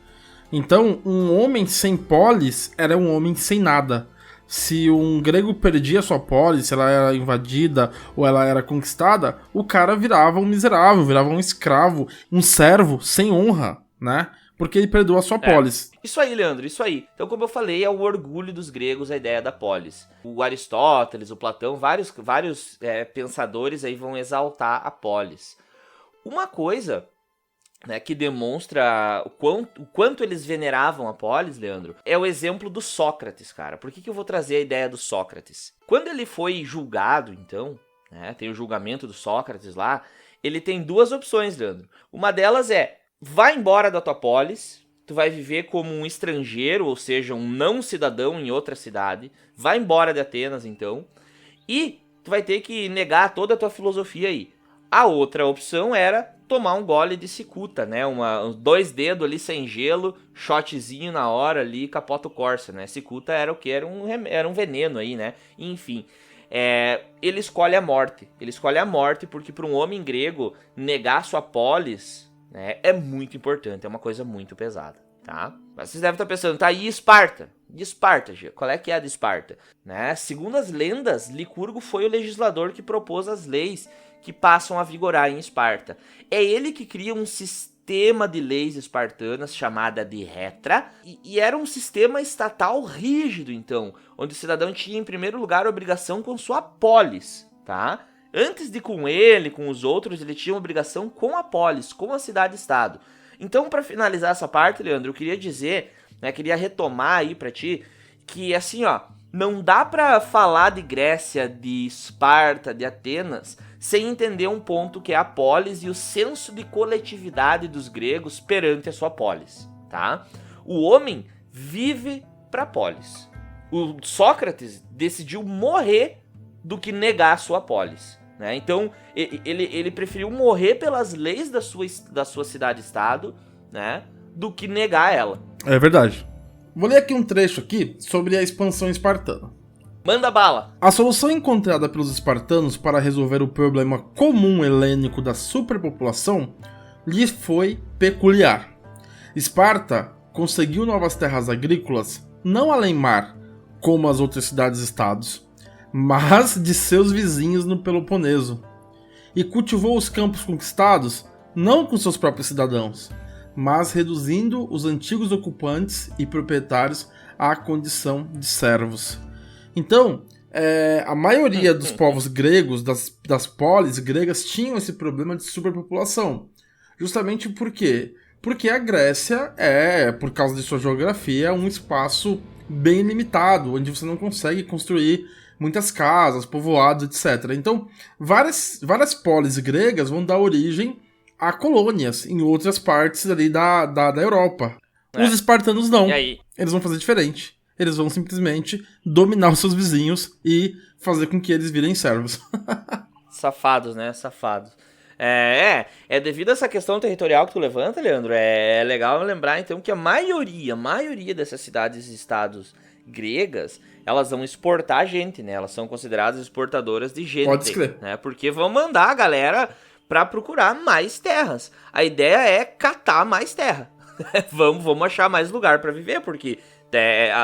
Então, um homem sem polis era um homem sem nada. Se um grego perdia sua polis, se ela era invadida ou ela era conquistada, o cara virava um miserável, virava um escravo, um servo sem honra, né? Porque ele perdeu a sua polis. Isso aí, Leandro, isso aí. Então, como eu falei, é o orgulho dos gregos a ideia da polis. O Aristóteles, o Platão, vários pensadores aí vão exaltar a polis. Uma coisa, né, que demonstra o quanto eles veneravam a polis, Leandro, é o exemplo do Sócrates, cara. Por que eu vou trazer a ideia do Sócrates? Quando ele foi julgado, então, né, tem o julgamento do Sócrates lá, ele tem duas opções, Leandro. Uma delas é, vai embora da tua polis, tu vai viver como um estrangeiro, ou seja, um não cidadão em outra cidade, vai embora de Atenas, então, e tu vai ter que negar toda a tua filosofia aí. A outra opção era tomar um gole de cicuta, né? 2 dedos ali sem gelo, shotzinho na hora ali, capota o Corsa, né? Cicuta era o que? Era um veneno aí, né? Enfim, ele escolhe a morte. Ele escolhe a morte porque para um homem grego negar sua polis, né, é muito importante, é uma coisa muito pesada, tá? Mas vocês devem estar pensando, tá, e Esparta? De Esparta, Gê? Qual é que é a de Esparta? Né? Segundo as lendas, Licurgo foi o legislador que propôs as leis que passam a vigorar em Esparta. É ele que cria um sistema de leis espartanas chamada de Retra, e era um sistema estatal rígido, então, onde o cidadão tinha em primeiro lugar a obrigação com sua polis, tá? Antes de com ele, com os outros, ele tinha uma obrigação com a polis, com a cidade-estado. Então, para finalizar essa parte, Leandro, eu queria dizer, né, queria retomar aí pra ti, que assim, ó, não dá pra falar de Grécia, de Esparta, de Atenas, sem entender um ponto que é a polis e o senso de coletividade dos gregos perante a sua polis, tá? O homem vive pra polis. O Sócrates decidiu morrer do que negar a sua polis, né? Então, ele preferiu morrer pelas leis da sua cidade-estado, né, do que negar ela. É verdade. Vou ler aqui um trecho aqui sobre a expansão espartana. Manda bala! A solução encontrada pelos espartanos para resolver o problema comum helênico da superpopulação lhes foi peculiar. Esparta conseguiu novas terras agrícolas não além mar, como as outras cidades-estados, mas de seus vizinhos no Peloponeso, e cultivou os campos conquistados não com seus próprios cidadãos, mas reduzindo os antigos ocupantes e proprietários à condição de servos. Então, a maioria dos povos gregos, das polis gregas, tinham esse problema de superpopulação. Justamente por quê? Porque a Grécia por causa de sua geografia, um espaço bem limitado, onde você não consegue construir muitas casas, povoados, etc. Então, várias polis gregas vão dar origem a colônias em outras partes ali da Europa. Os espartanos não. E aí? Eles vão fazer diferente. Eles vão simplesmente dominar os seus vizinhos e fazer com que eles virem servos. Safados, né? Safados. É devido a essa questão territorial que tu levanta, Leandro, é legal lembrar então que a maioria dessas cidades e estados gregas, elas vão exportar gente, né? Elas são consideradas exportadoras de gente. Pode escrever. Né? Porque vão mandar a galera pra procurar mais terras. A ideia é catar mais terra. Vamos achar mais lugar pra viver, porque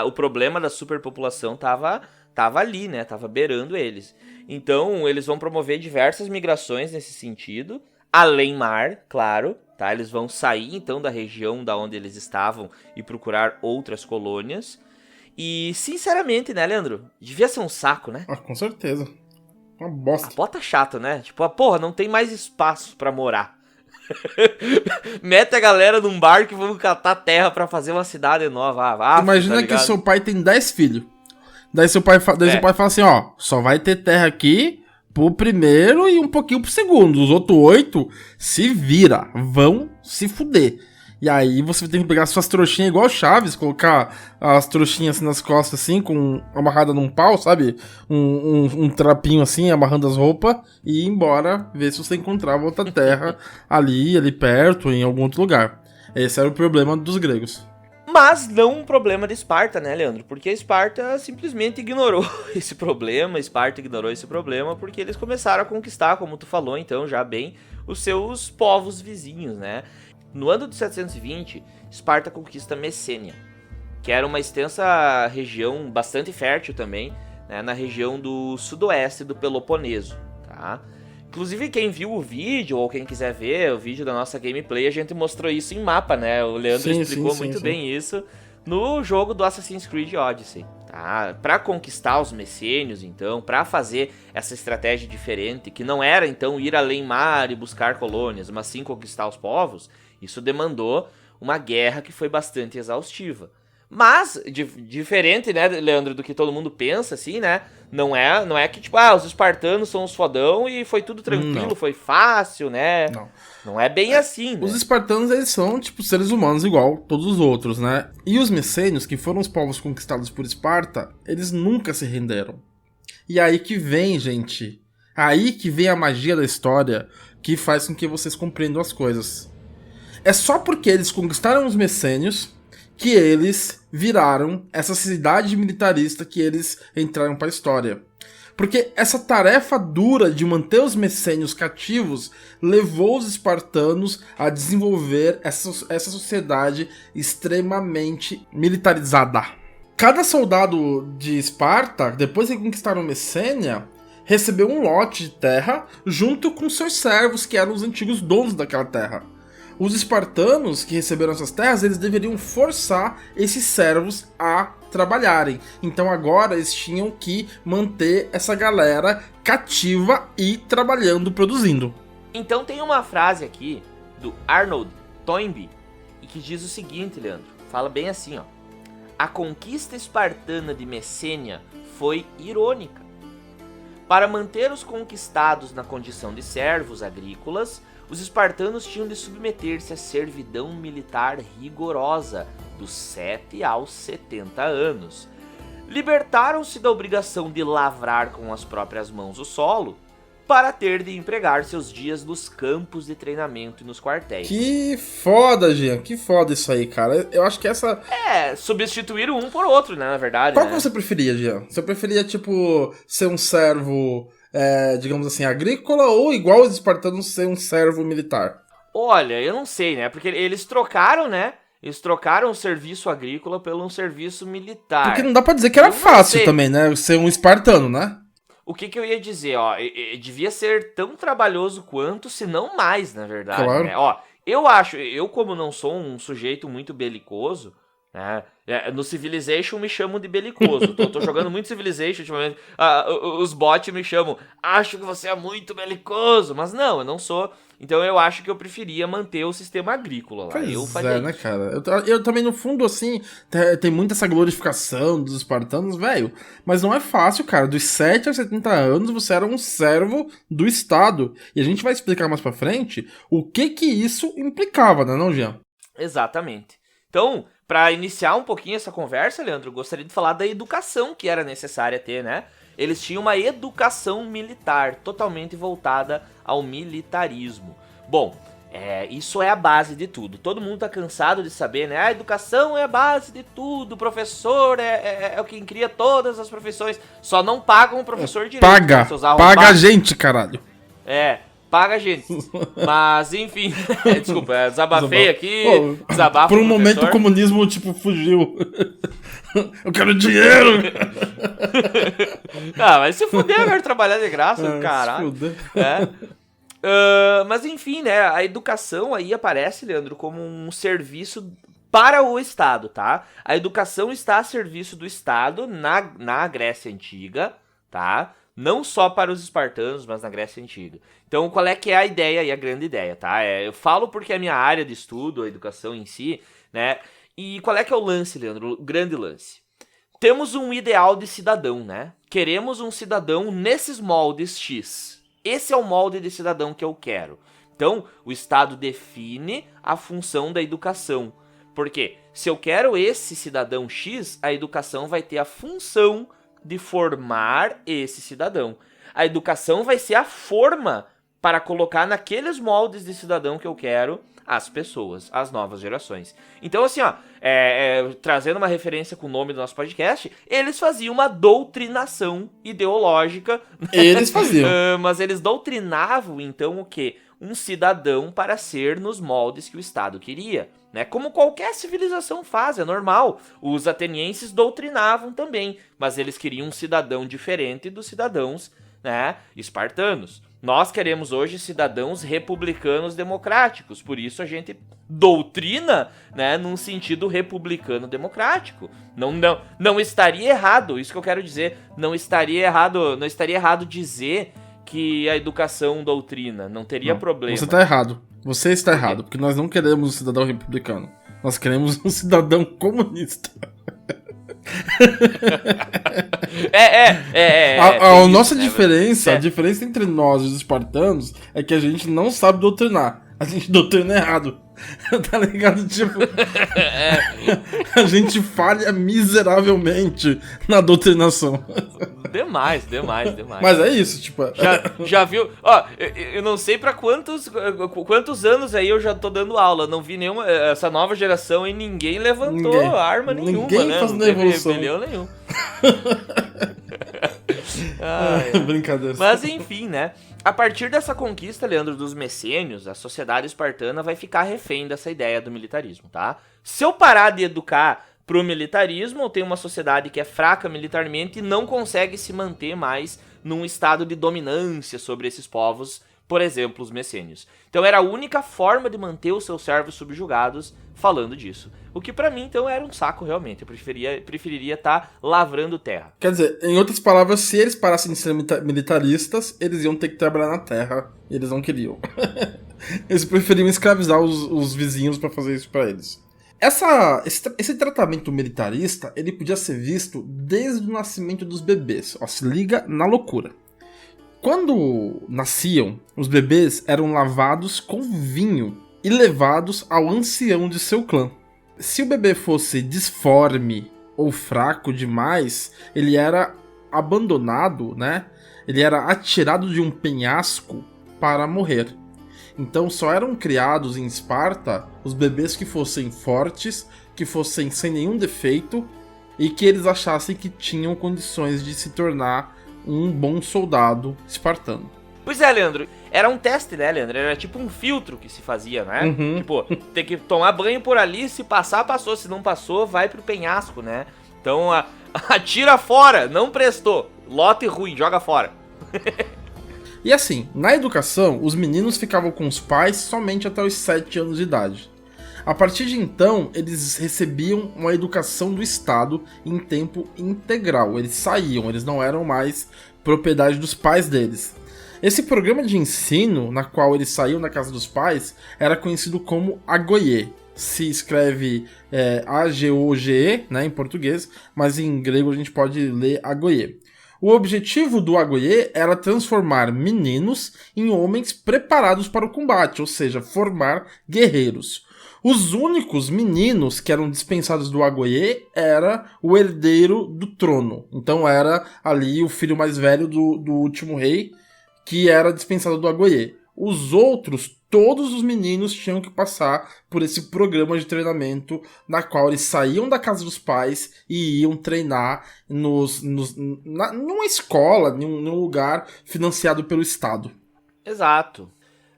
o problema da superpopulação tava ali, né? Tava beirando eles. Então, eles vão promover diversas migrações nesse sentido, além mar, claro, tá? Eles vão sair, então, da região da onde eles estavam e procurar outras colônias. E, sinceramente, né, Leandro? Devia ser um saco, né? Ah, com certeza. Uma bosta. Bota chato, né? Tipo, porra, não tem mais espaço pra morar. Mete a galera num barco e vamos catar terra pra fazer uma cidade nova. Imagina que seu pai tem 10 filhos. Daí seu pai fala assim, ó, só vai ter terra aqui pro primeiro e um pouquinho pro segundo. Os outros 8 se vira, vão se fuder. E aí você tem que pegar suas trouxinhas igual Chaves, colocar as trouxinhas assim nas costas, assim, amarrada num pau, sabe? Um trapinho assim, amarrando as roupas e ir embora ver se você encontrava outra terra ali perto, em algum outro lugar. Esse era o problema dos gregos. Mas não um problema de Esparta, né, Leandro? Porque a Esparta simplesmente ignorou esse problema. Esparta ignorou esse problema porque eles começaram a conquistar, como tu falou, então, já bem, os seus povos vizinhos, né? No ano de 720, Esparta conquista Messênia, que era uma extensa região bastante fértil também, né, na região do sudoeste do Peloponeso, tá? Inclusive, quem viu o vídeo, ou quem quiser ver o vídeo da nossa gameplay, a gente mostrou isso em mapa, né? O Leandro explicou muito bem isso no jogo do Assassin's Creed Odyssey, tá? Pra conquistar os messênios, então, pra fazer essa estratégia diferente, que não era, então, ir além mar e buscar colônias, mas sim conquistar os povos, isso demandou uma guerra que foi bastante exaustiva. Mas, diferente, né, Leandro, do que todo mundo pensa, assim, né? Não é que, tipo, os espartanos são os fodão e foi tudo tranquilo, foi fácil, né? Não é bem assim, né? Os espartanos, eles são, tipo, seres humanos igual todos os outros, né? E os messênios, que foram os povos conquistados por Esparta, eles nunca se renderam. E aí que vem, gente, aí que vem a magia da história que faz com que vocês compreendam as coisas. É só porque eles conquistaram os messênios que eles viraram essa cidade militarista que eles entraram para a história. Porque essa tarefa dura de manter os messênios cativos levou os espartanos a desenvolver essa sociedade extremamente militarizada. Cada soldado de Esparta, depois que conquistaram Messênia, recebeu um lote de terra junto com seus servos, que eram os antigos donos daquela terra. Os espartanos que receberam essas terras, eles deveriam forçar esses servos a trabalharem. Então agora eles tinham que manter essa galera cativa e trabalhando, produzindo. Então tem uma frase aqui do Arnold Toynbee e que diz o seguinte, Leandro. Fala bem assim, ó. A conquista espartana de Messênia foi irônica. Para manter os conquistados na condição de servos agrícolas, os espartanos tinham de submeter-se à servidão militar rigorosa, dos 7 aos 70 anos. Libertaram-se da obrigação de lavrar com as próprias mãos o solo, para ter de empregar seus dias nos campos de treinamento e nos quartéis. Que foda, Jean, que foda isso aí, cara. Eu acho que essa... substituíram um por outro, né, na verdade. Qual que você preferia, Jean? Você preferia, tipo, ser um servo... digamos assim, agrícola, ou igual os espartanos ser um servo militar? Olha, eu não sei, né? Porque eles trocaram, né? Eles trocaram o serviço agrícola pelo um serviço militar. Porque não dá pra dizer que era fácil também, né? Ser um espartano, né? O que eu ia dizer, ó, devia ser tão trabalhoso quanto, se não mais, na verdade, claro. Né? Ó, eu como não sou um sujeito muito belicoso, né, no Civilization me chamam de belicoso. Tô jogando muito Civilization ultimamente. Os bots me chamam, acho que você é muito belicoso, mas não, eu não sou. Então eu acho que eu preferia manter o sistema agrícola lá. Pois eu faria né, isso. cara? Eu também, no fundo, assim, tem muita essa glorificação dos espartanos, velho. Mas não é fácil, cara. Dos 7 aos 70 anos, você era um servo do Estado. E a gente vai explicar mais pra frente o que isso implicava, né, não, Jean? Exatamente. Então, para iniciar um pouquinho essa conversa, Leandro, eu gostaria de falar da educação que era necessária ter, né? Eles tinham uma educação militar totalmente voltada ao militarismo. Bom, isso é a base de tudo. Todo mundo tá cansado de saber, né? A educação é a base de tudo. O professor é o que cria todas as profissões. Só não pagam o professor direito. Paga a gente, caralho. Paga a gente. Mas, enfim. Desculpa, desabafei aqui. Desabafo por um momento o comunismo, tipo, fugiu. Eu quero dinheiro! Mas se fuder, eu quero trabalhar de graça, caralho. Mas, enfim, né? A educação aí aparece, Leandro, como um serviço para o Estado, tá? A educação está a serviço do Estado na Grécia Antiga, tá? Não só para os espartanos, mas na Grécia Antiga. Então, qual é que é a ideia e a grande ideia, tá? Eu falo porque é a minha área de estudo, a educação em si, né? E qual é que é o lance, Leandro? O grande lance. Temos um ideal de cidadão, né? Queremos um cidadão nesses moldes X. Esse é o molde de cidadão que eu quero. Então, o Estado define a função da educação. Porque se eu quero esse cidadão X, a educação vai ter a função de formar esse cidadão. A educação vai ser a forma para colocar naqueles moldes de cidadão que eu quero as pessoas, as novas gerações. Então, assim, trazendo uma referência com o nome do nosso podcast, eles faziam uma doutrinação ideológica. Eles faziam. Mas eles doutrinavam, então, o quê? Um cidadão para ser nos moldes que o Estado queria, né? Como qualquer civilização faz, é normal. Os atenienses doutrinavam também, mas eles queriam um cidadão diferente dos cidadãos, né, espartanos. Nós queremos hoje cidadãos republicanos democráticos, por isso a gente doutrina, né, num sentido republicano democrático. Não estaria errado, isso que eu quero dizer, não estaria errado dizer que a educação doutrina, não teria problema. Você está errado. Você está errado, porque nós não queremos um cidadão republicano. Nós queremos um cidadão comunista. A nossa diferença, a diferença entre nós e os espartanos é que a gente não sabe doutrinar. A gente doutrina errado. Tá ligado? Tipo, a gente falha miseravelmente na doutrinação. Demais. Mas é isso, tipo... Já viu? Ó, eu não sei pra quantos anos aí eu já tô dando aula. Não vi nenhuma... Essa nova geração aí, ninguém levantou arma nenhuma, ninguém né? Fazendo não teve revolução. rebelião nenhum. Brincadeira. Mas enfim, né? A partir dessa conquista, Leandro, dos messênios, a sociedade espartana vai ficar refém dessa ideia do militarismo, tá? Se eu parar de educar pro militarismo, eu tenho uma sociedade que é fraca militarmente e não consegue se manter mais num estado de dominância sobre esses povos, por exemplo, os messênios. Então era a única forma de manter os seus servos subjugados falando disso. O que pra mim, então, era um saco realmente. Eu preferiria estar lavrando terra. Quer dizer, em outras palavras, se eles parassem de ser militaristas, eles iam ter que trabalhar na terra. E eles não queriam. Eles preferiam escravizar os vizinhos pra fazer isso pra eles. Esse tratamento militarista, ele podia ser visto desde o nascimento dos bebês. Ó, se liga na loucura. Quando nasciam, os bebês eram lavados com vinho e levados ao ancião de seu clã. Se o bebê fosse disforme ou fraco demais, ele era abandonado, né? Ele era atirado de um penhasco para morrer. Então só eram criados em Esparta os bebês que fossem fortes, que fossem sem nenhum defeito e que eles achassem que tinham condições de se tornar um bom soldado espartano. Pois é, Leandro. Era um teste, né, Leandro? Era tipo um filtro que se fazia, né? Uhum. Tipo, tem que tomar banho por ali, se passar, passou. Se não passou, vai pro penhasco, né? Então, atira fora, não prestou. Lote ruim, joga fora. E assim, na educação, os meninos ficavam com os pais somente até os 7 anos de idade. A partir de então, eles recebiam uma educação do Estado em tempo integral. Eles saíam, eles não eram mais propriedade dos pais deles. Esse programa de ensino, na qual eles saíam da casa dos pais, era conhecido como agoye. Se escreve A-G-O-G-E, né, em português, mas em grego a gente pode ler agoye. O objetivo do agoye era transformar meninos em homens preparados para o combate, ou seja, formar guerreiros. Os únicos meninos que eram dispensados do agoye era o herdeiro do trono. Então era ali o filho mais velho do último rei, que era dispensado do agoye. Os outros, todos os meninos tinham que passar por esse programa de treinamento, na qual eles saíam da casa dos pais e iam treinar numa escola, num lugar financiado pelo Estado. Exato.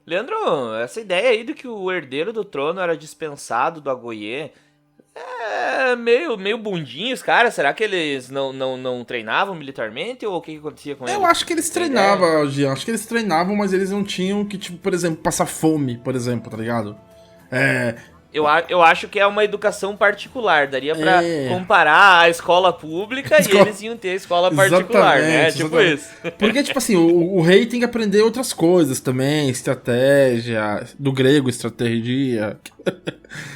Leandro, essa ideia aí de que o herdeiro do trono era dispensado do agoye é meio bundinho, os caras. Será que eles não treinavam militarmente ou o que acontecia com eles? Eu acho que eles treinavam, Jean. Acho que eles treinavam, mas eles não tinham que, tipo, por exemplo, passar fome, por exemplo, tá ligado? Eu acho que é uma educação particular. Daria pra comparar a escola pública e eles iam ter a escola particular, né? Tipo isso. Porque, tipo assim, o rei tem que aprender outras coisas também. Estratégia, do grego, estratégia.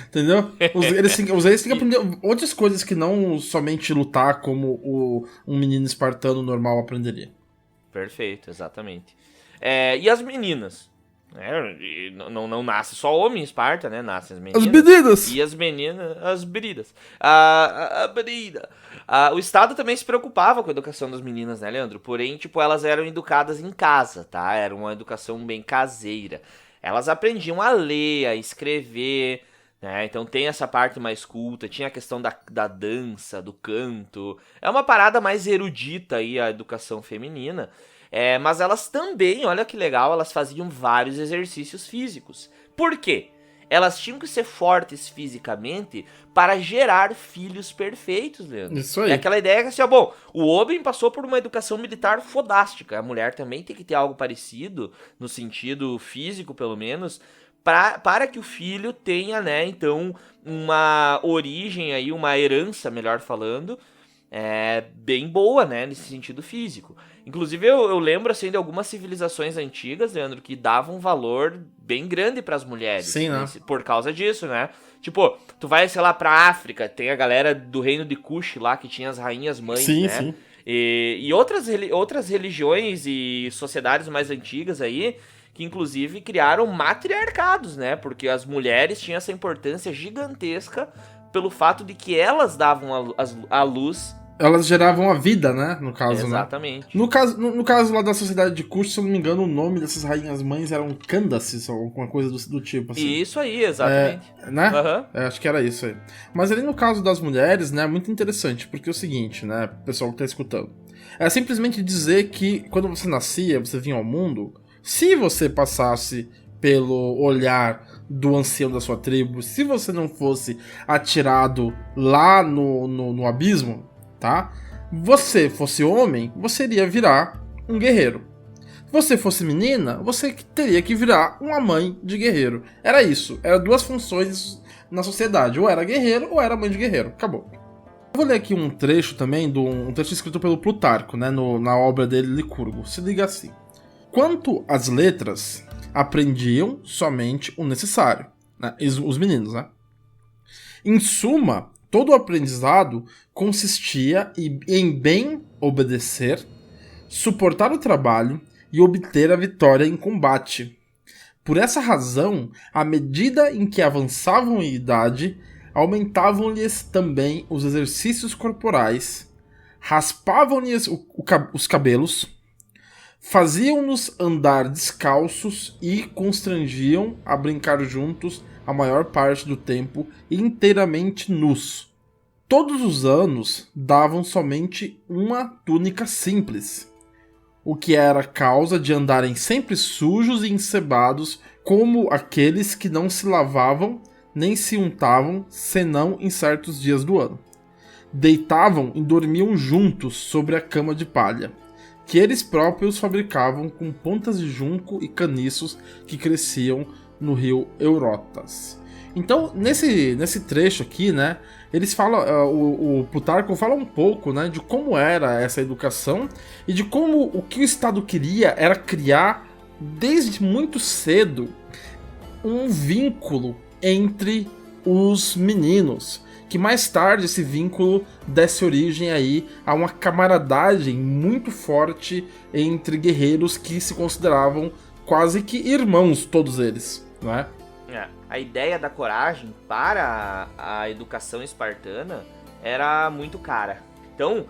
Entendeu? Os reis têm que aprender outras coisas que não somente lutar como um menino espartano normal aprenderia. Perfeito, exatamente. E as meninas? Não nasce só homem em Esparta, né? Nascem as meninas. As meninas! E as meninas, as bridas. A brida. O Estado também se preocupava com a educação das meninas, né, Leandro? Porém, tipo, elas eram educadas em casa, tá? Era uma educação bem caseira. Elas aprendiam a ler, a escrever, né? Então tem essa parte mais culta, tinha a questão da dança, do canto. É uma parada mais erudita aí, a educação feminina. Mas elas também, olha que legal, elas faziam vários exercícios físicos. Por quê? Elas tinham que ser fortes fisicamente para gerar filhos perfeitos, Leandro. Isso aí. É aquela ideia que assim, o homem passou por uma educação militar fodástica. A mulher também tem que ter algo parecido, no sentido físico, pelo menos, para que o filho tenha, né, então, uma origem aí, uma herança, melhor falando, bem boa, né, nesse sentido físico. Inclusive, eu lembro, assim, de algumas civilizações antigas, Leandro, que davam um valor bem grande pras mulheres. Sim, né? Por causa disso, né? Tipo, tu vai, sei lá, pra África, tem a galera do reino de Kush lá, que tinha as rainhas mães, sim, né? Sim. E outras religiões e sociedades mais antigas aí, que inclusive criaram matriarcados, né? Porque as mulheres tinham essa importância gigantesca pelo fato de que elas davam a luz. Elas geravam a vida, né? No caso, exatamente. Né? No caso lá da sociedade de Kush, se eu não me engano, o nome dessas rainhas mães eram Candaces, ou alguma coisa do tipo, assim. Isso aí, exatamente. Né? Uhum. Acho que era isso aí. Mas ali no caso das mulheres, né, é muito interessante, porque é o seguinte, né, pessoal que tá escutando. É simplesmente dizer que quando você nascia, você vinha ao mundo, se você passasse pelo olhar do ancião da sua tribo, se você não fosse atirado lá no abismo, tá? Você fosse homem, você iria virar um guerreiro. Se você fosse menina, você teria que virar uma mãe de guerreiro. Era isso. Eram duas funções na sociedade. Ou era guerreiro, ou era mãe de guerreiro. Acabou. Eu vou ler aqui um trecho também, um trecho escrito pelo Plutarco, né, na obra dele, Licurgo. Se liga assim. Quanto às letras, aprendiam somente o necessário. Né? Os meninos, né? Em suma, todo o aprendizado consistia em bem obedecer, suportar o trabalho e obter a vitória em combate. Por essa razão, à medida em que avançavam em idade, aumentavam-lhes também os exercícios corporais, raspavam-lhes os cabelos, faziam-nos andar descalços e constrangiam a brincar juntos a maior parte do tempo inteiramente nus. Todos os anos davam somente uma túnica simples, o que era causa de andarem sempre sujos e ensebados, como aqueles que não se lavavam nem se untavam, senão em certos dias do ano. Deitavam e dormiam juntos sobre a cama de palha. que eles próprios fabricavam com pontas de junco e caniços que cresciam no rio Eurotas. Então, nesse trecho aqui, né, eles falam, o Plutarco fala um pouco, né, de como era essa educação e de como o que o Estado queria era criar, desde muito cedo, um vínculo entre os meninos, que mais tarde esse vínculo desse origem aí a uma camaradagem muito forte entre guerreiros que se consideravam quase que irmãos, todos eles, não é? A ideia da coragem para a educação espartana era muito cara. Então,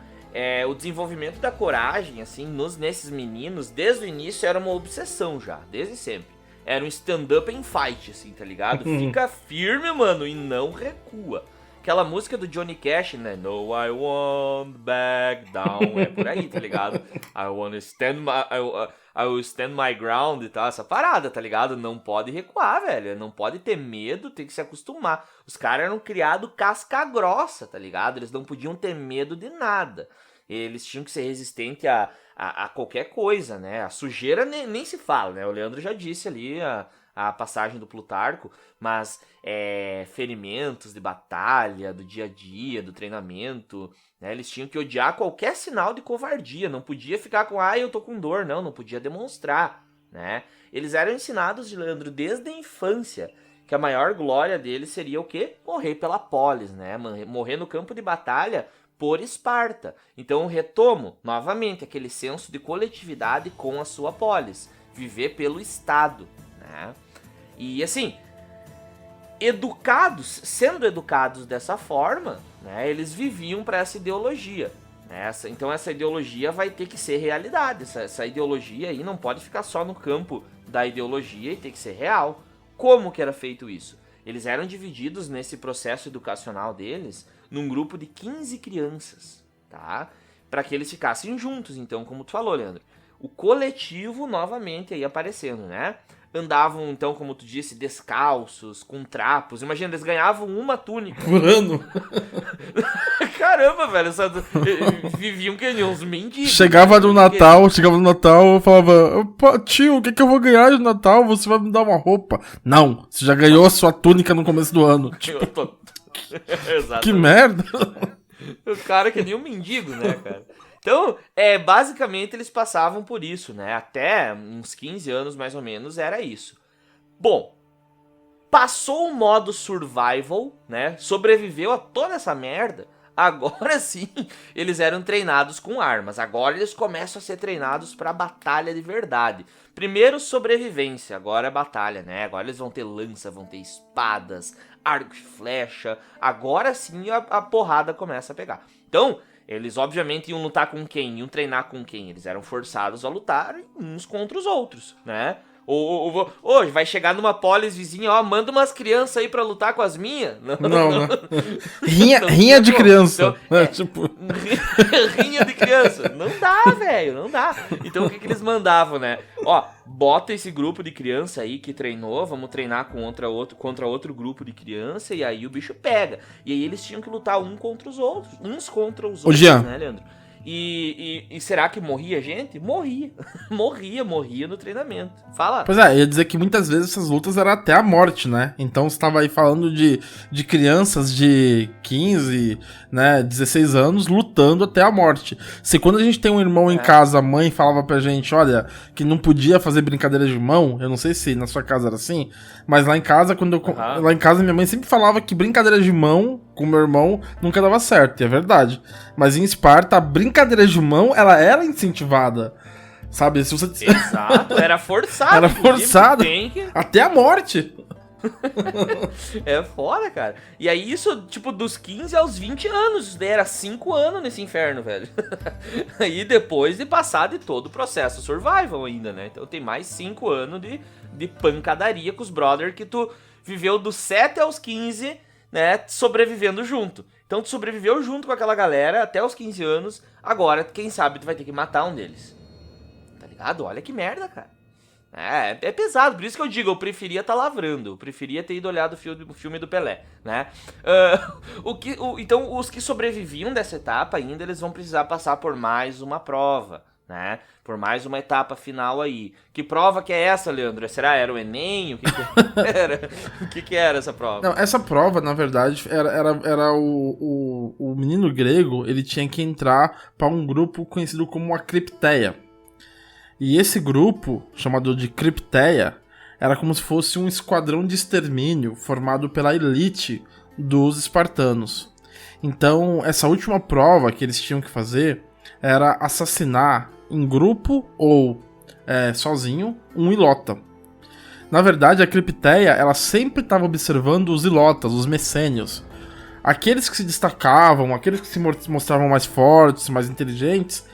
o desenvolvimento da coragem, assim, nesses meninos, desde o início era uma obsessão já, desde sempre. Era um stand-up and fight, assim, tá ligado? Fica firme, mano, e não recua. Aquela música do Johnny Cash, né? No, I won't back down. É por aí, tá ligado? I will stand my ground e tal. Essa parada, tá ligado? Não pode recuar, velho. Não pode ter medo, tem que se acostumar. Os caras eram criados casca grossa, tá ligado? Eles não podiam ter medo de nada. Eles tinham que ser resistentes a qualquer coisa, né? A sujeira nem se fala, né? O Leandro já disse ali a passagem do Plutarco, mas ferimentos de batalha, do dia a dia, do treinamento, né? Eles tinham que odiar qualquer sinal de covardia, não podia ficar com, eu tô com dor, não podia demonstrar, né? Eles eram ensinados, Leandro, desde a infância, que a maior glória deles seria o quê? Morrer pela polis, né? Morrer no campo de batalha por Esparta. Então retomo novamente aquele senso de coletividade com a sua polis, viver pelo Estado, né? E assim, sendo educados dessa forma, né, eles viviam para essa ideologia, né? Então essa ideologia vai ter que ser realidade. Essa ideologia aí não pode ficar só no campo da ideologia e tem que ser real. Como que era feito isso? Eles eram divididos nesse processo educacional deles num grupo de 15 crianças, tá? Para que eles ficassem juntos, então, como tu falou, Leandro. O coletivo novamente aí aparecendo, né? Andavam, então, como tu disse, descalços, com trapos. Imagina, eles ganhavam uma túnica. Por ano. Caramba, velho. Viviam que nem uns mendigos. Chegava no Natal, eu falava, tio, o que eu vou ganhar de Natal? Você vai me dar uma roupa. Não, você já ganhou a sua túnica no começo do ano. Tipo, que merda. O cara que nem um mendigo, né, cara? Então, basicamente eles passavam por isso, né? Até uns 15 anos, mais ou menos, era isso. Bom, passou o modo survival, né? Sobreviveu a toda essa merda. Agora sim, eles eram treinados com armas. Agora eles começam a ser treinados pra batalha de verdade. Primeiro sobrevivência, agora é batalha, né? Agora eles vão ter lança, vão ter espadas, arco e flecha. Agora sim a porrada começa a pegar. Então, eles obviamente iam lutar com quem? Iam treinar com quem? Eles eram forçados a lutar uns contra os outros, né? Ou vai chegar numa polis vizinha, manda umas crianças aí pra lutar com as minhas? Não. Rinha de criança. Então, tipo... rinha de criança. Não dá, velho, não dá. Então o que eles mandavam, né? Bota esse grupo de criança aí que treinou, vamos treinar contra outro grupo de criança, e aí o bicho pega. E aí eles tinham que lutar uns contra os outros, Jean. Né, Leandro? E será que morria gente? Morria. morria no treinamento. Fala. Pois é, ia dizer que muitas vezes essas lutas eram até a morte, né? Então você tava aí falando de crianças de 15, né, 16 anos lutando até a morte. Se quando a gente tem um irmão em casa, a mãe falava pra gente, olha, que não podia fazer brincadeira de mão, eu não sei se na sua casa era assim, mas lá em casa, lá em casa minha mãe sempre falava que brincadeira de mão com meu irmão nunca dava certo, e é verdade. Mas em Esparta, a brincadeira de mão, ela era incentivada. Sabe? Se você... Exato, era forçado. Era forçado. Até a morte. É foda, cara. E aí isso, tipo, dos 15 aos 20 anos. Isso daí era 5 anos nesse inferno, velho. Aí depois de passar de todo o processo survival ainda, né? Então tem mais 5 anos de pancadaria com os brothers que tu viveu dos 7 aos 15, né? Sobrevivendo junto. Então tu sobreviveu junto com aquela galera até os 15 anos. Agora, quem sabe tu vai ter que matar um deles. Tá ligado? Olha que merda, cara. É pesado, por isso que eu digo, eu preferia estar lavrando, eu preferia ter ido olhar o filme do Pelé, né? Então, os que sobreviviam dessa etapa ainda, eles vão precisar passar por mais uma prova, né? Por mais uma etapa final aí. Que prova que é essa, Leandro? Será era o Enem? O que era? O que era essa prova? Não, essa prova, na verdade, era o menino grego, ele tinha que entrar para um grupo conhecido como a Cripteia. E esse grupo, chamado de Cripteia, era como se fosse um esquadrão de extermínio formado pela elite dos espartanos. Então, essa última prova que eles tinham que fazer era assassinar em grupo ou sozinho um ilota. Na verdade, a Cripteia, ela sempre estava observando os ilotas, os messênios. Aqueles que se destacavam, aqueles que se mostravam mais fortes, mais inteligentes,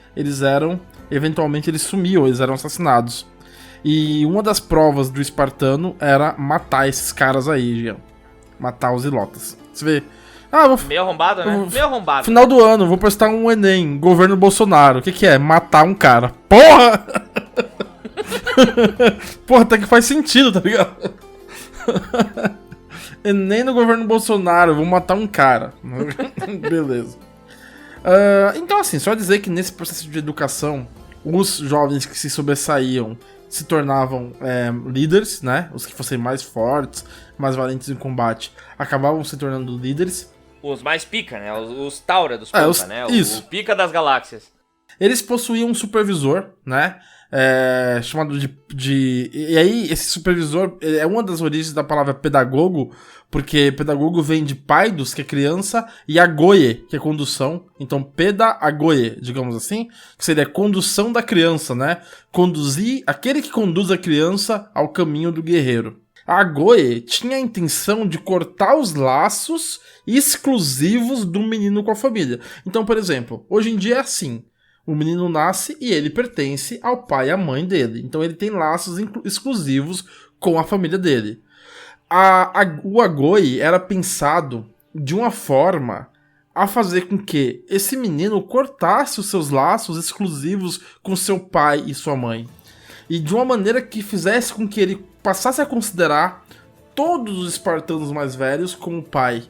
eventualmente eles sumiam, eles eram assassinados. E uma das provas do espartano era matar esses caras aí, Jean. Matar os ilotas. Você vê... Meio arrombado, né? Meio arrombado. Final do ano, vou prestar um Enem, governo Bolsonaro. O que é? Matar um cara. Porra! Porra, até que faz sentido, tá ligado? Enem no governo Bolsonaro, vou matar um cara. Beleza. Então, assim, só dizer que nesse processo de educação, os jovens que se sobressaíam se tornavam líderes, né? Os que fossem mais fortes, mais valentes em combate, acabavam se tornando líderes. Os mais pica, né? Os Taura dos Pampa, né? O pica das galáxias. Eles possuíam um supervisor, né? Chamado de... E aí, esse supervisor é uma das origens da palavra pedagogo, porque pedagogo vem de paidos, que é criança, e agoie, que é condução. Então, pedagoie, digamos assim, que seria condução da criança, né? Conduzir, aquele que conduz a criança ao caminho do guerreiro. A agoie tinha a intenção de cortar os laços exclusivos do menino com a família. Então, por exemplo, hoje em dia é assim. O menino nasce e ele pertence ao pai e à mãe dele. Então ele tem laços exclusivos com a família dele. O agoie era pensado de uma forma a fazer com que esse menino cortasse os seus laços exclusivos com seu pai e sua mãe. E de uma maneira que fizesse com que ele passasse a considerar todos os espartanos mais velhos como pai.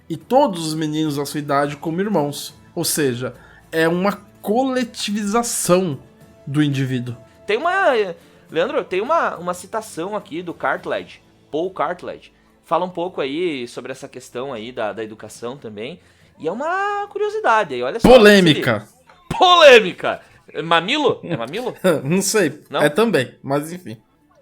E todos os meninos da sua idade como irmãos. Ou seja, é uma coletivização do indivíduo. Leandro, tem uma citação aqui do Cartledge, Paul Cartledge. Fala um pouco aí sobre essa questão aí da educação também. E é uma curiosidade aí, olha só. Polêmica! Mamilo? É mamilo? Não sei, não? É também, mas enfim.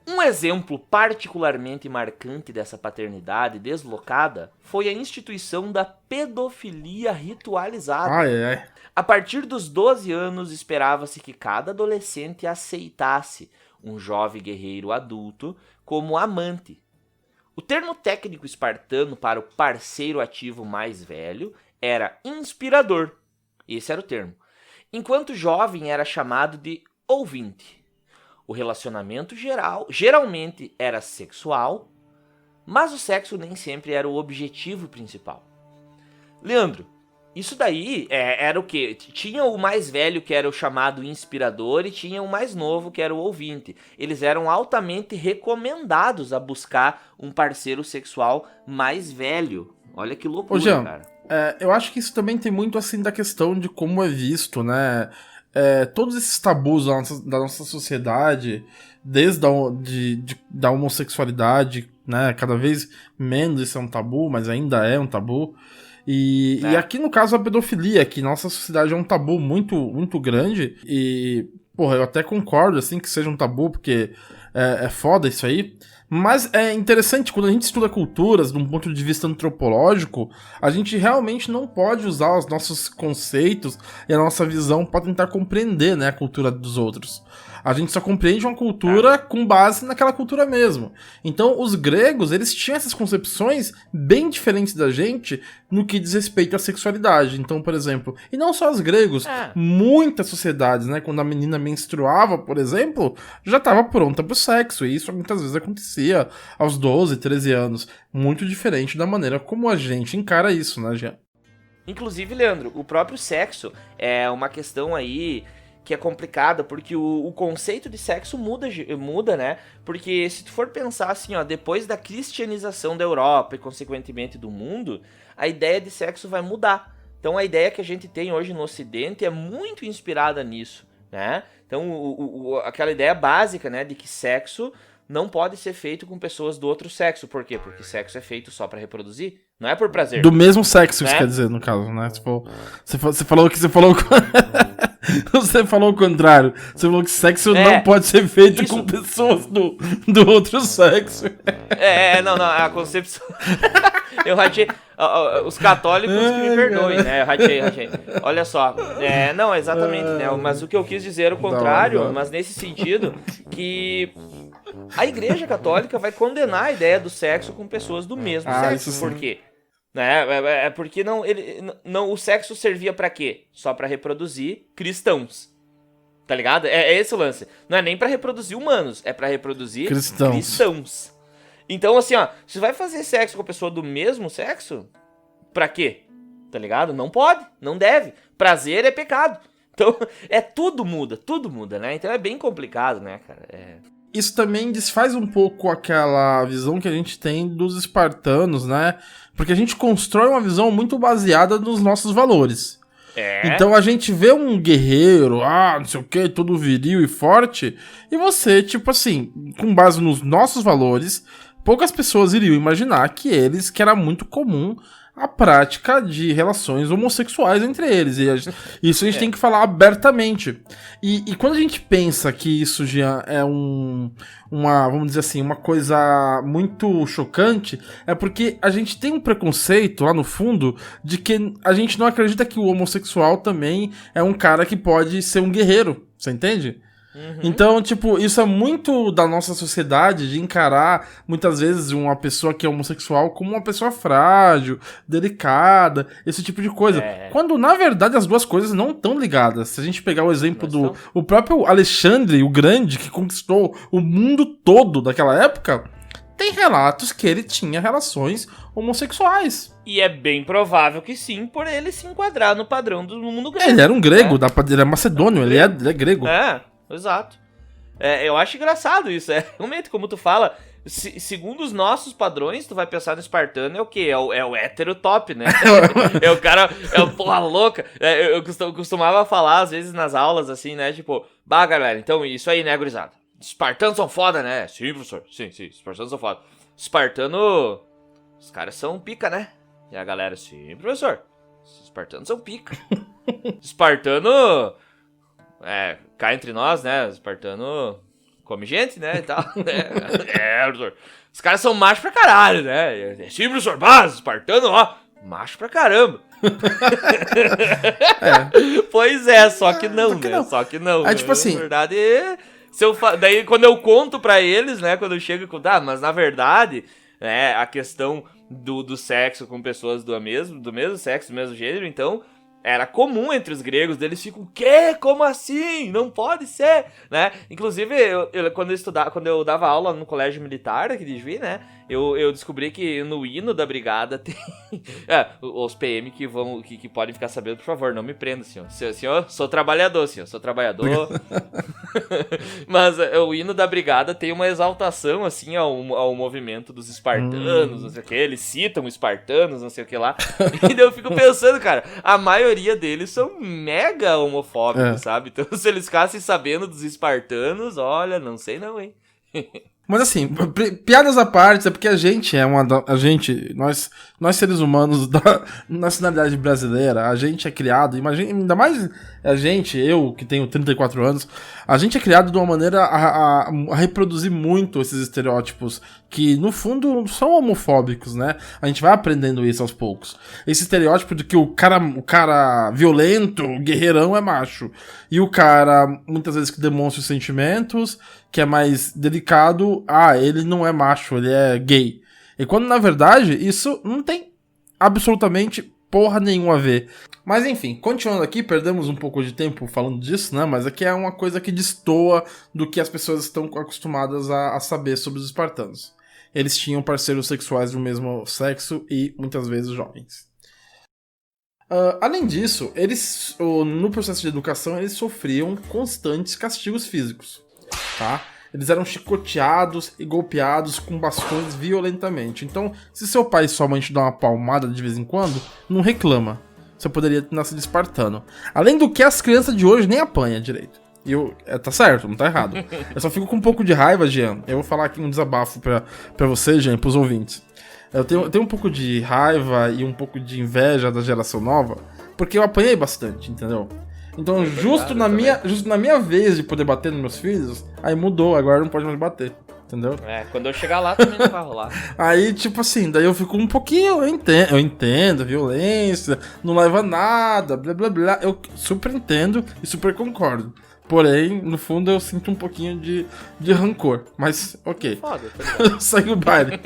Um exemplo particularmente marcante dessa paternidade deslocada foi a instituição da pedofilia ritualizada. Ai. A partir dos 12 anos, esperava-se que cada adolescente aceitasse um jovem guerreiro adulto como amante. O termo técnico espartano para o parceiro ativo mais velho era inspirador. Esse era o termo. Enquanto jovem era chamado de ouvinte. O relacionamento geralmente era sexual, mas o sexo nem sempre era o objetivo principal. Leandro, isso daí era o quê? Tinha o mais velho, que era o chamado inspirador, e tinha o mais novo, que era o ouvinte. Eles eram altamente recomendados a buscar um parceiro sexual mais velho. Olha que loucura, Ô, Jean, cara. Eu acho que isso também tem muito assim da questão de como é visto, né? Todos esses tabus da nossa sociedade, desde da homossexualidade, né? Cada vez menos isso é um tabu, mas ainda é um tabu. E aqui no caso a pedofilia, que nossa sociedade é um tabu muito, muito grande. E, porra, eu até concordo assim que seja um tabu, porque é foda isso aí. Mas é interessante, quando a gente estuda culturas de um ponto de vista antropológico, a gente realmente não pode usar os nossos conceitos e a nossa visão para tentar compreender, né, a cultura dos outros. A gente só compreende uma cultura com base naquela cultura mesmo. Então, os gregos, eles tinham essas concepções bem diferentes da gente no que diz respeito à sexualidade. Então, por exemplo, e não só os gregos, muitas sociedades, né, quando a menina menstruava, por exemplo, já estava pronta pro sexo. E isso muitas vezes acontecia aos 12, 13 anos. Muito diferente da maneira como a gente encara isso, né, Jean? Inclusive, Leandro, o próprio sexo é uma questão aí que é complicada, porque o conceito de sexo muda, né? Porque se tu for pensar assim, ó, depois da cristianização da Europa e consequentemente do mundo, a ideia de sexo vai mudar. Então a ideia que a gente tem hoje no Ocidente é muito inspirada nisso, né? Então, aquela ideia básica, né, de que sexo não pode ser feito com pessoas do outro sexo. Por quê? Porque sexo é feito só pra reproduzir, não é por prazer. Do mesmo sexo, né? Isso quer dizer, no caso, né? Você falou que você falou... Você falou o contrário. Você falou que sexo não pode ser feito com pessoas do outro sexo. Não, a concepção... Eu ratei... Os católicos que me perdoem, né? Eu ratei. Olha só. Não, exatamente, né? Mas o que eu quis dizer é o contrário, não. mas nesse sentido que a Igreja Católica vai condenar a ideia do sexo com pessoas do mesmo sexo. Por quê? Né? Porque o sexo servia pra quê? Só pra reproduzir cristãos. Tá ligado? É esse o lance. Não é nem pra reproduzir humanos, é pra reproduzir cristãos. Então, assim, ó, se vai fazer sexo com a pessoa do mesmo sexo, pra quê? Tá ligado? Não pode, não deve. Prazer é pecado. Então, tudo muda, né? Então é bem complicado, né, cara? Isso também desfaz um pouco aquela visão que a gente tem dos espartanos, né? Porque a gente constrói uma visão muito baseada nos nossos valores. Então a gente vê um guerreiro, não sei o que, todo viril e forte, e você, tipo assim, com base nos nossos valores, poucas pessoas iriam imaginar que era muito comum a prática de relações homossexuais entre eles. E isso a gente tem que falar abertamente. E quando a gente pensa que isso já é vamos dizer assim, uma coisa muito chocante, é porque a gente tem um preconceito lá no fundo de que a gente não acredita que o homossexual também é um cara que pode ser um guerreiro. Você entende? Então, tipo, isso é muito da nossa sociedade de encarar, muitas vezes, uma pessoa que é homossexual como uma pessoa frágil, delicada, esse tipo de coisa. Quando, na verdade, as duas coisas não estão ligadas. Se a gente pegar o exemplo o próprio Alexandre, o Grande, que conquistou o mundo todo daquela época, tem relatos que ele tinha relações homossexuais. E é bem provável que sim, por ele se enquadrar no padrão do mundo grego. Ele era um grego, ele é macedônio, ele é grego. Exato. Eu acho engraçado isso. Realmente, como tu fala, segundo os nossos padrões, tu vai pensar no espartano, é o quê? É o hétero top, né? É o cara, porra louca. Eu costumava falar, às vezes, nas aulas, assim, né? Tipo, galera, então isso aí, né, gurizada? Espartanos são foda, né? Sim, professor. Sim, espartanos são foda. Espartano, os caras são pica, né? E a galera, sim, professor. Espartanos são pica. Espartano... cá entre nós, né? O espartano come gente, né? E tal. Professor. Os caras são machos pra caralho, né? Sim, professor, mas espartano, ó, macho pra caramba. Pois só que não, né? Só que não. Tipo assim... Na verdade, daí quando eu conto pra eles, né? Quando eu chego com... mas na verdade, a questão do sexo com pessoas do mesmo sexo, do mesmo gênero, então... Era comum entre os gregos, deles ficam, o quê? Como assim? Não pode ser, né? Inclusive, quando eu dava aula no colégio militar aqui de Juí, né? Eu descobri que no hino da brigada tem... os PM que podem ficar sabendo, por favor, não me prendam, senhor. Senhor, sou trabalhador, senhor, sou trabalhador. Mas o hino da brigada tem uma exaltação, assim, ao movimento dos espartanos, não sei o que. Eles citam espartanos, não sei o que lá. E daí eu fico pensando, cara, a maioria deles são mega homofóbicos, sabe? Então, se eles ficassem sabendo dos espartanos, olha, não sei não, hein? Mas assim, piadas à parte, é porque a gente nós seres humanos da nacionalidade brasileira, a gente é criado, imagina, ainda mais eu que tenho 34 anos, a gente é criado de uma maneira a reproduzir muito esses estereótipos que, no fundo, são homofóbicos, né? A gente vai aprendendo isso aos poucos. Esse estereótipo de que o cara violento, guerreirão é macho, e o cara, muitas vezes, que demonstra os sentimentos, que é mais delicado, ele não é macho, ele é gay. E quando, na verdade, isso não tem absolutamente porra nenhuma a ver. Mas enfim, continuando aqui, perdemos um pouco de tempo falando disso, né? Mas aqui é uma coisa que destoa do que as pessoas estão acostumadas a saber sobre os espartanos. Eles tinham parceiros sexuais do mesmo sexo e, muitas vezes, jovens. Além disso, eles, no processo de educação, eles sofriam constantes castigos físicos, tá? Eles eram chicoteados e golpeados com bastões violentamente. Então, se seu pai e sua mãe te dão uma palmada de vez em quando, não reclama. Você poderia ter nascido espartano. Além do que, as crianças de hoje nem apanham direito. Tá certo, não tá errado. Eu só fico com um pouco de raiva, Jean. Eu vou falar aqui um desabafo pra você, Jean, e pros ouvintes. Eu tenho um pouco de raiva e um pouco de inveja da geração nova, porque eu apanhei bastante, entendeu? Então, justo na minha vez de poder bater nos meus filhos, aí mudou, agora não pode mais bater, entendeu? Quando eu chegar lá também não vai rolar. Aí, tipo assim, daí eu fico um pouquinho, eu entendo, violência, não leva a nada, blá blá blá, eu super entendo e super concordo. Porém, no fundo eu sinto um pouquinho de rancor, mas ok. Foda, tá ligado? Segue o baile.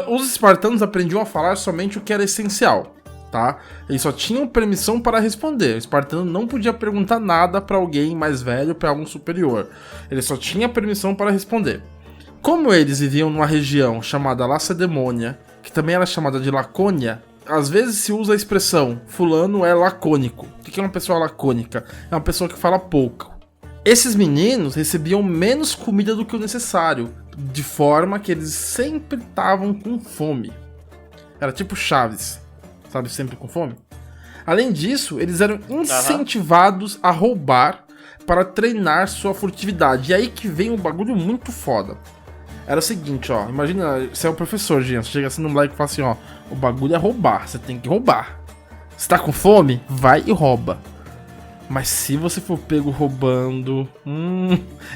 Os espartanos aprendiam a falar somente o que era essencial, tá? Eles só tinham permissão para responder. O espartano não podia perguntar nada para alguém mais velho, para algum superior. Ele só tinha permissão para responder. Como eles viviam numa região chamada Lacedemônia, que também era chamada de Lacônia, às vezes se usa a expressão fulano é lacônico. O que é uma pessoa lacônica? É uma pessoa que fala pouco. Esses meninos recebiam menos comida do que o necessário, de forma que eles sempre estavam com fome. Era tipo Chaves, sabe, sempre com fome? Além disso, eles eram incentivados a roubar para treinar sua furtividade. E aí que vem um bagulho muito foda. Era o seguinte, ó, imagina, você é o professor, gente, você chega assim no moleque e fala assim, ó, o bagulho é roubar, você tem que roubar. Você tá com fome? Vai e rouba. Mas se você for pego roubando...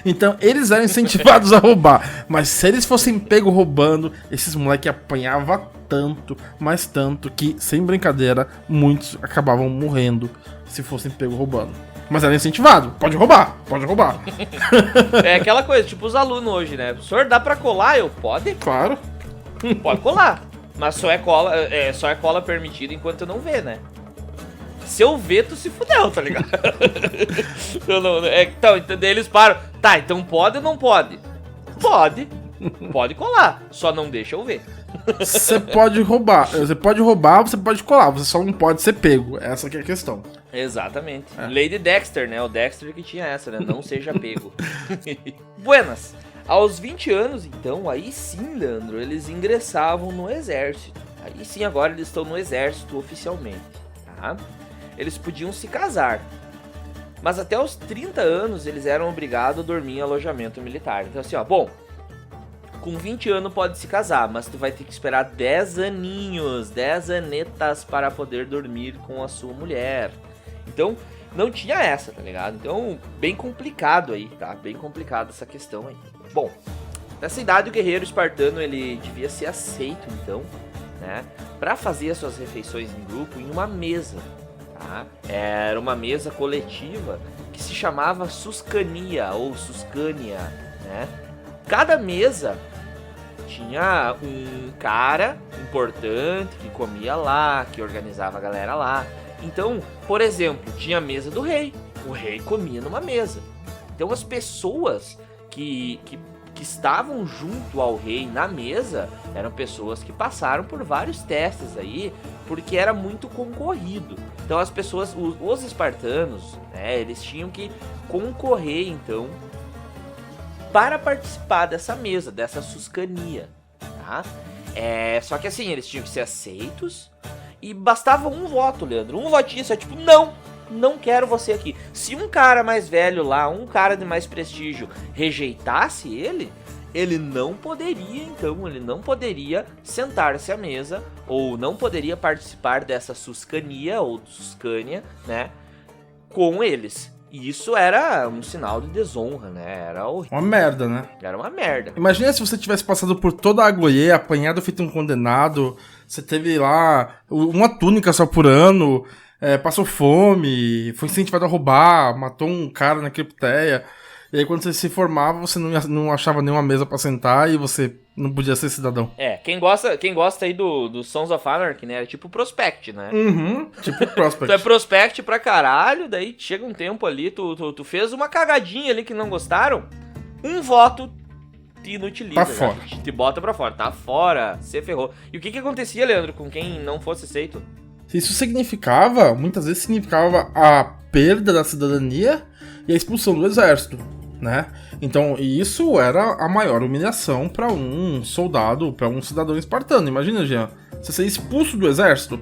Então, eles eram incentivados a roubar. Mas se eles fossem pego roubando, esses moleques apanhavam tanto, mas tanto, que, sem brincadeira, muitos acabavam morrendo se fossem pego roubando. Mas era incentivado. Pode roubar, pode roubar. É aquela coisa, tipo os alunos hoje, né? O senhor dá pra colar? Pode? Claro. Pode colar. Mas só é cola permitida enquanto não vê, né? Se eu ver, tu se fudeu, tá ligado? Então, eles param. Tá, então pode ou não pode? Pode. Pode colar. Só não deixa eu ver. Você pode roubar, você pode colar, você só não pode ser pego. Essa que é a questão. Exatamente. Lady Dexter, né? O Dexter que tinha essa, né? Não seja pego. Buenas. Aos 20 anos, então, aí sim, Leandro, eles ingressavam no exército. Aí sim, agora eles estão no exército oficialmente, tá? Eles podiam se casar. Mas até os 30 anos eles eram obrigados a dormir em alojamento militar. Então assim, ó, bom, com 20 anos pode se casar, mas tu vai ter que esperar 10 aninhos, 10 anetas para poder dormir com a sua mulher. Então, não tinha essa, tá ligado? Então, bem complicado aí, tá? Bem complicado essa questão aí. Bom, nessa idade o guerreiro espartano, ele devia ser aceito, então, né? Pra fazer as suas refeições em grupo em uma mesa. Tá? Era uma mesa coletiva que se chamava Suscania ou Suscânia, né? Cada mesa tinha um cara importante que comia lá, que organizava a galera lá. Então, por exemplo, tinha a mesa do rei. O rei comia numa mesa. Então as pessoas que estavam junto ao rei na mesa eram pessoas que passaram por vários testes aí, porque era muito concorrido. Então as pessoas, os espartanos, né, eles tinham que concorrer então para participar dessa mesa, dessa suscania, tá? Só que assim, eles tinham que ser aceitos e bastava um voto, Leandro. Um votinho, só tipo, não quero você aqui. Se um cara mais velho lá, um cara de mais prestígio rejeitasse ele não poderia, então, ele não poderia sentar-se à mesa ou não poderia participar dessa suscania ou suscânia, né, com eles. E isso era um sinal de desonra, né? Era horrível. Uma merda, né? Era uma merda. Imagina se você tivesse passado por toda a Agoie, apanhado, feito um condenado, você teve lá uma túnica só por ano, passou fome, foi incentivado a roubar, matou um cara na cripteia. E aí quando você se formava, você não achava nenhuma mesa pra sentar e você não podia ser cidadão. Quem gosta aí do Sons of Anarchy, né? É tipo Prospect, né? Tipo Prospect. Tu é Prospect pra caralho, daí chega um tempo ali, tu fez uma cagadinha ali que não gostaram, um voto te inutiliza. Tá fora. Te bota pra fora, tá fora, você ferrou. E o que acontecia, Leandro, com quem não fosse aceito? Isso muitas vezes significava a perda da cidadania e a expulsão do exército, né? Então, isso era a maior humilhação para um soldado, para um cidadão espartano. Imagina, Jean, você ser expulso do exército,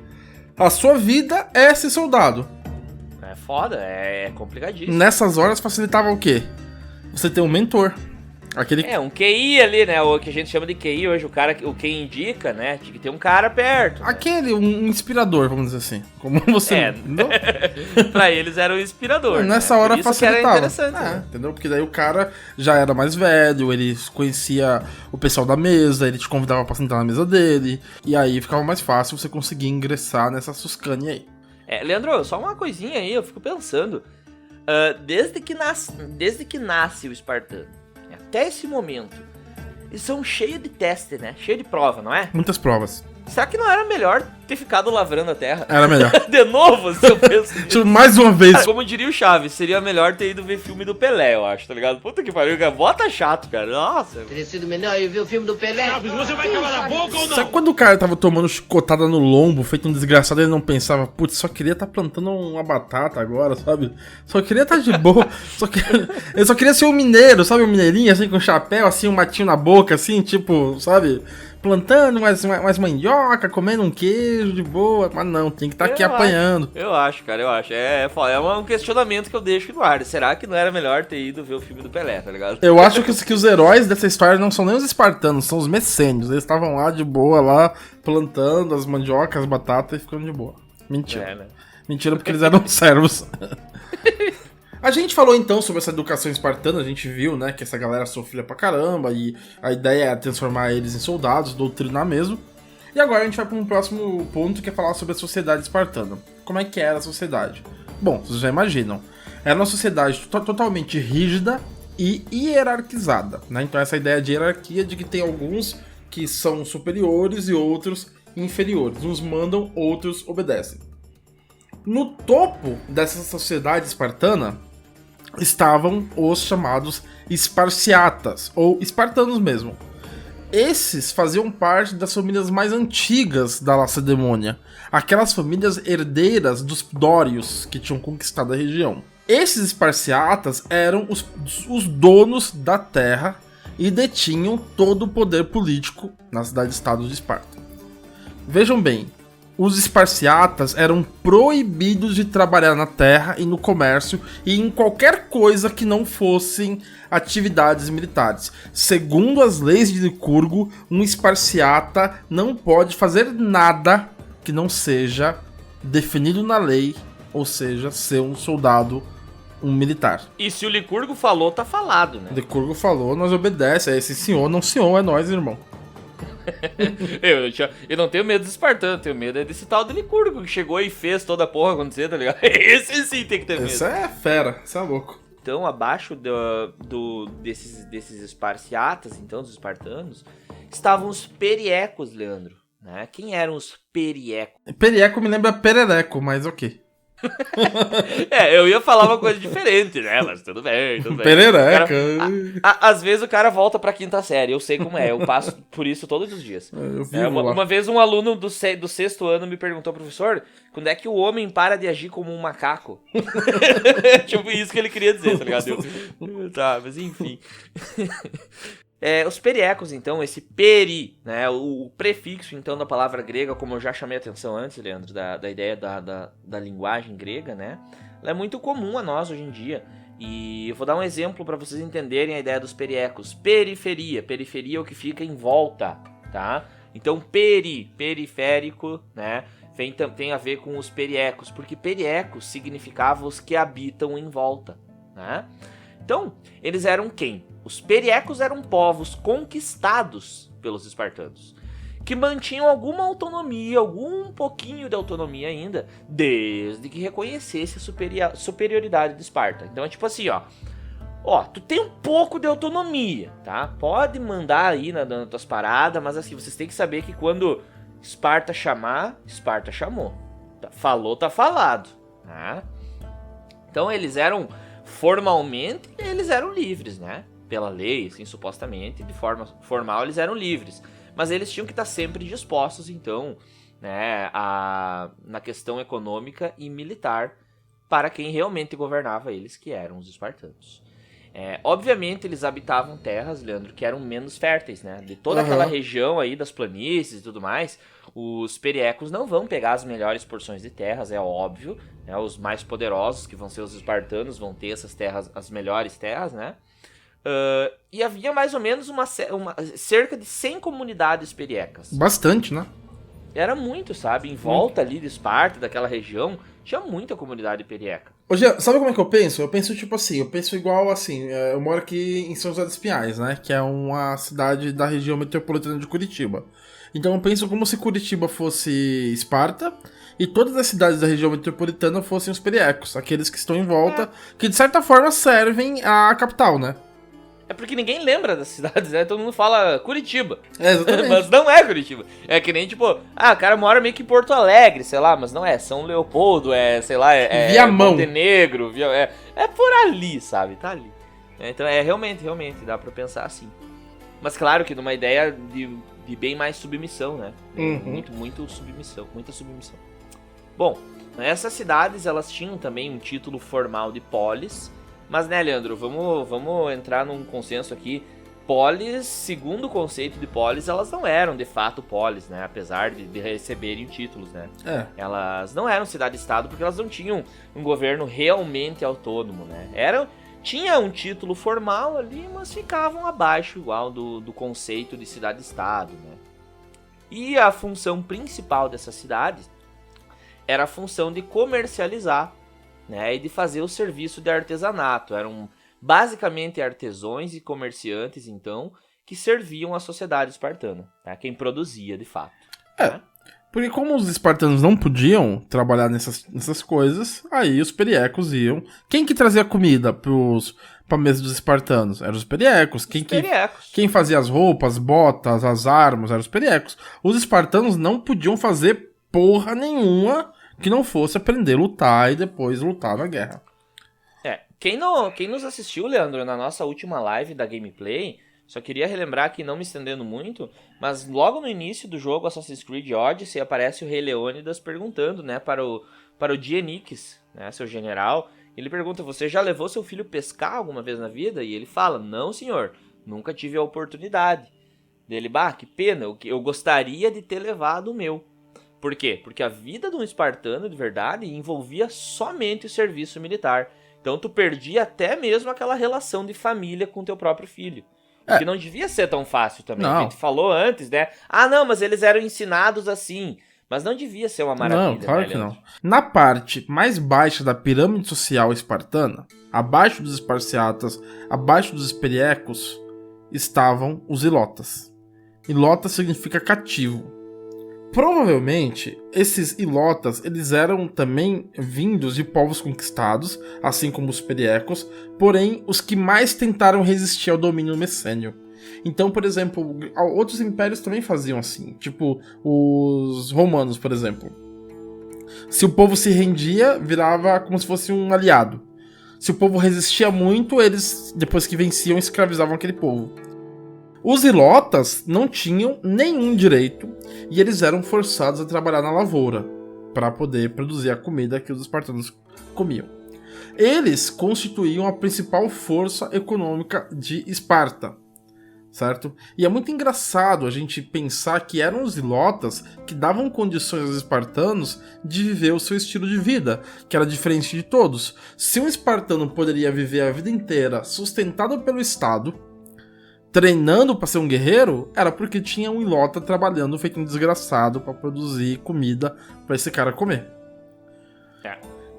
a sua vida é ser soldado. foda, é complicadíssimo. Nessas horas facilitava o quê? Você ter um mentor. Aquele... Um QI ali, né? O que a gente chama de QI hoje, o cara, o quem indica, né? Tinha que ter um cara perto. Aquele, um inspirador, vamos dizer assim. Como você... Pra eles era um inspirador. Nessa né? hora Por isso facilitava. que era interessante. Né? Entendeu? Porque daí o cara já era mais velho, ele conhecia o pessoal da mesa, ele te convidava pra sentar na mesa dele. E aí ficava mais fácil você conseguir ingressar nessa Suscane aí. Leandro, só uma coisinha aí, eu fico pensando. Desde que nasce o espartano, até esse momento, eles são cheios de teste, né? Cheio de prova, não é? Muitas provas. Será que não era melhor ter ficado lavrando a terra? Era melhor. De novo, se eu penso nisso. Mais uma vez. Cara, como diria o Chaves, seria melhor ter ido ver filme do Pelé, eu acho, tá ligado? Puta que pariu, cara. Bota chato, cara. Nossa. Teria sido melhor eu ver o filme do Pelé. Chaves, você vai calar a boca ou não? Sabe quando o cara tava tomando chicotada no lombo, feito um desgraçado, ele não pensava, putz, só queria tá plantando uma batata agora, sabe? Só queria tá de boa. Ele só queria ser um mineiro, sabe? Um mineirinho, assim, com chapéu, assim, um matinho na boca, assim, tipo, sabe? Plantando mais mandioca, comendo um queijo de boa. Mas não, tem que estar aqui apanhando. Eu acho, cara, eu acho. É um questionamento que eu deixo no ar. Será que não era melhor ter ido ver o filme do Pelé, tá ligado? Eu acho que os heróis dessa história não são nem os espartanos, são os messênios. Eles estavam lá de boa, lá, plantando as mandiocas, as batatas e ficando de boa. Mentira. Né? Mentira, porque eles eram servos. A gente falou então sobre essa educação espartana, a gente viu, né, que essa galera sofria pra caramba e a ideia era transformar eles em soldados, doutrinar mesmo. E agora a gente vai para um próximo ponto que é falar sobre a sociedade espartana. Como é que era a sociedade? Bom, vocês já imaginam, era uma sociedade totalmente rígida e hierarquizada, né? Então essa ideia de hierarquia de que tem alguns que são superiores e outros inferiores. Uns mandam, outros obedecem. No topo dessa sociedade espartana estavam os chamados esparciatas, ou espartanos mesmo. Esses faziam parte das famílias mais antigas da Lacedemônia, aquelas famílias herdeiras dos dórios que tinham conquistado a região. Esses esparciatas eram os donos da terra e detinham todo o poder político na cidade-estado de Esparta. Vejam bem, os esparciatas eram proibidos de trabalhar na terra e no comércio e em qualquer coisa que não fossem atividades militares. Segundo as leis de Licurgo, um esparciata não pode fazer nada que não seja definido na lei, ou seja, ser um soldado, um militar. E se o Licurgo falou, tá falado, né? Licurgo falou, nós obedece. É esse senhor, não senhor, é nós, irmão. Eu não tenho medo dos espartanos, tenho medo desse tal de Licurgo que chegou e fez toda a porra acontecer, tá ligado? Esse sim tem que ter medo. Esse é fera, esse é louco. Então, abaixo desses esparciatas, então, dos espartanos, estavam os periecos, Leandro. Né? Quem eram os periecos? Perieco me lembra perereco, mas ok. Eu ia falar uma coisa diferente, né? Mas tudo bem, tudo bem. Perereca. Às vezes o cara volta pra quinta série, eu sei como é, eu passo por isso todos os dias. Eu vi uma vez um aluno do sexto ano me perguntou, professor, quando é que o homem para de agir como um macaco? Tipo, isso que ele queria dizer, tá ligado? Tá, mas enfim. Os periecos, então, esse peri, né, o prefixo, então, da palavra grega, como eu já chamei a atenção antes, Leandro, da ideia da linguagem grega, né, ela é muito comum a nós hoje em dia, e eu vou dar um exemplo para vocês entenderem a ideia dos periecos. Periferia é o que fica em volta, tá? Então, periférico, né, tem a ver com os periecos, porque periecos significava os que habitam em volta, né? Então, eles eram quem? Os periecos eram povos conquistados pelos espartanos, que mantinham alguma autonomia, algum pouquinho de autonomia ainda, desde que reconhecesse a superioridade de Esparta. Então é tipo assim, ó, tu tem um pouco de autonomia, tá? Pode mandar aí nas tuas paradas, mas assim, vocês têm que saber que quando Esparta chamar, Esparta chamou. Falou, tá falado, tá? Então eles eram... Formalmente, eles eram livres, né? Pela lei, assim, supostamente, de forma formal, eles eram livres. Mas eles tinham que estar sempre dispostos, então, né, na questão econômica e militar para quem realmente governava eles, que eram os espartanos. Obviamente, eles habitavam terras, Leandro, que eram menos férteis, né? De toda aquela região aí das planícies e tudo mais, Os periecos não vão pegar as melhores porções de terras, é óbvio, né? Os mais poderosos, que vão ser os espartanos, vão ter essas terras, as melhores terras, né? E havia mais ou menos cerca de 100 comunidades periecas. Bastante, né? Era muito, sabe? Em volta ali de Esparta, daquela região, tinha muita comunidade perieca. Ô, Jean, sabe como é que eu penso? Eu penso tipo assim, eu penso igual assim, eu moro aqui em São José dos Pinhais, né? Que é uma cidade da região metropolitana de Curitiba. Então eu penso como se Curitiba fosse Esparta e todas as cidades da região metropolitana fossem os periecos, aqueles que estão em volta, que de certa forma servem à capital, né? É porque ninguém lembra das cidades, né? Todo mundo fala Curitiba. Exatamente. Mas não é Curitiba. É que nem, tipo, o cara mora meio que em Porto Alegre, sei lá, mas não é. São Leopoldo, sei lá, Viamão. Montenegro, é por ali, sabe? Tá ali. Então realmente, dá pra pensar assim. Mas claro que numa ideia de bem mais submissão, né? Muita submissão. Bom, essas cidades, elas tinham também um título formal de polis. Mas, né, Leandro, vamos entrar num consenso aqui. Polis, segundo o conceito de polis, elas não eram de fato polis, né? Apesar de receberem títulos, né? Elas não eram cidade-estado porque elas não tinham um governo realmente autônomo, né? Tinha um título formal ali, mas ficavam abaixo igual do conceito de cidade-estado, né? E a função principal dessas cidades era a função de comercializar, né, e de fazer o serviço de artesanato. Eram basicamente artesãos e comerciantes, então, que serviam à sociedade espartana, né, quem produzia, de fato. Né? Porque como os espartanos não podiam trabalhar nessas coisas, aí os periecos iam... Quem que trazia comida pra mesa dos espartanos? Eram os periecos. Quem fazia as roupas, botas, as armas, eram os periecos. Os espartanos não podiam fazer porra nenhuma que não fosse aprender a lutar e depois lutar na guerra. Quem nos assistiu, Leandro, na nossa última live da gameplay, só queria relembrar aqui, não me estendendo muito, mas logo no início do jogo Assassin's Creed Odyssey aparece o Rei Leônidas perguntando, né, para o Dienix, né, seu general. Ele pergunta: você já levou seu filho pescar alguma vez na vida? E ele fala: não, senhor, nunca tive a oportunidade. Dele: que pena, eu gostaria de ter levado o meu. Por quê? Porque a vida de um espartano, de verdade, envolvia somente o serviço militar. Então tu perdia até mesmo aquela relação de família com teu próprio filho. Que não devia ser tão fácil também. Não. A gente falou antes, né? Não, mas eles eram ensinados assim. Mas não devia ser uma maravilha. Não, claro que não. Na parte mais baixa da pirâmide social espartana, abaixo dos esparciatas, abaixo dos periecos, estavam os ilotas. Ilota significa cativo. Provavelmente, esses ilotas, eles eram também vindos de povos conquistados, assim como os periecos, porém, os que mais tentaram resistir ao domínio messênio. Então, por exemplo, outros impérios também faziam assim, tipo os romanos, por exemplo. Se o povo se rendia, virava como se fosse um aliado. Se o povo resistia muito, eles, depois que venciam, escravizavam aquele povo. Os ilotas não tinham nenhum direito e eles eram forçados a trabalhar na lavoura para poder produzir a comida que os espartanos comiam. Eles constituíam a principal força econômica de Esparta, certo? E é muito engraçado a gente pensar que eram os ilotas que davam condições aos espartanos de viver o seu estilo de vida, que era diferente de todos. Se um espartano poderia viver a vida inteira sustentado pelo Estado, treinando para ser um guerreiro, era porque tinha um ilota trabalhando feito um desgraçado para produzir comida para esse cara comer.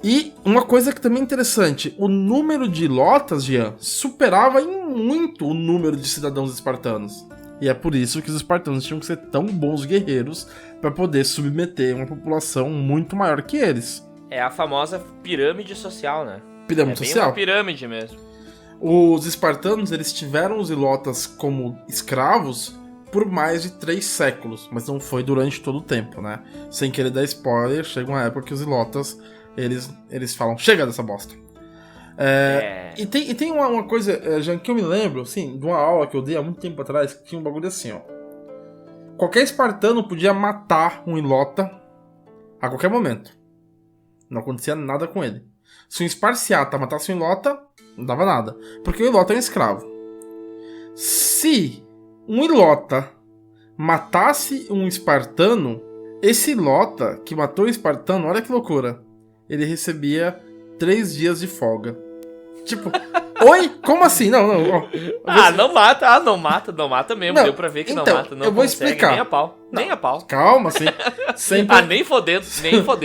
E uma coisa que também é interessante, o número de ilotas, Jean, superava em muito o número de cidadãos espartanos. E é por isso que os espartanos tinham que ser tão bons guerreiros para poder submeter uma população muito maior que eles. É a famosa pirâmide social, né? Pirâmide social. É uma pirâmide mesmo. Os espartanos, eles tiveram os ilotas como escravos por mais de 3 séculos, mas não foi durante todo o tempo, né? Sem querer dar spoiler, chega uma época que os ilotas, eles falam: chega dessa bosta. E tem uma coisa, já que eu me lembro, assim, de uma aula que eu dei há muito tempo atrás, que tinha um bagulho assim, ó. Qualquer espartano podia matar um ilota a qualquer momento. Não acontecia nada com ele. Se um esparciata matasse um ilota, não dava nada, porque o ilota é um escravo. Se um ilota matasse um espartano, Esse Ilota, que matou o espartano, olha que loucura. Ele recebia 3 dias de folga. Tipo, oi? Como assim? Não. Não mata mesmo. Não, Deu pra ver que então, não mata. Não eu vou consegue, explicar. Nem a pau. Nem a pau. Calma, assim. Nem fodendo. Sem Desculpa,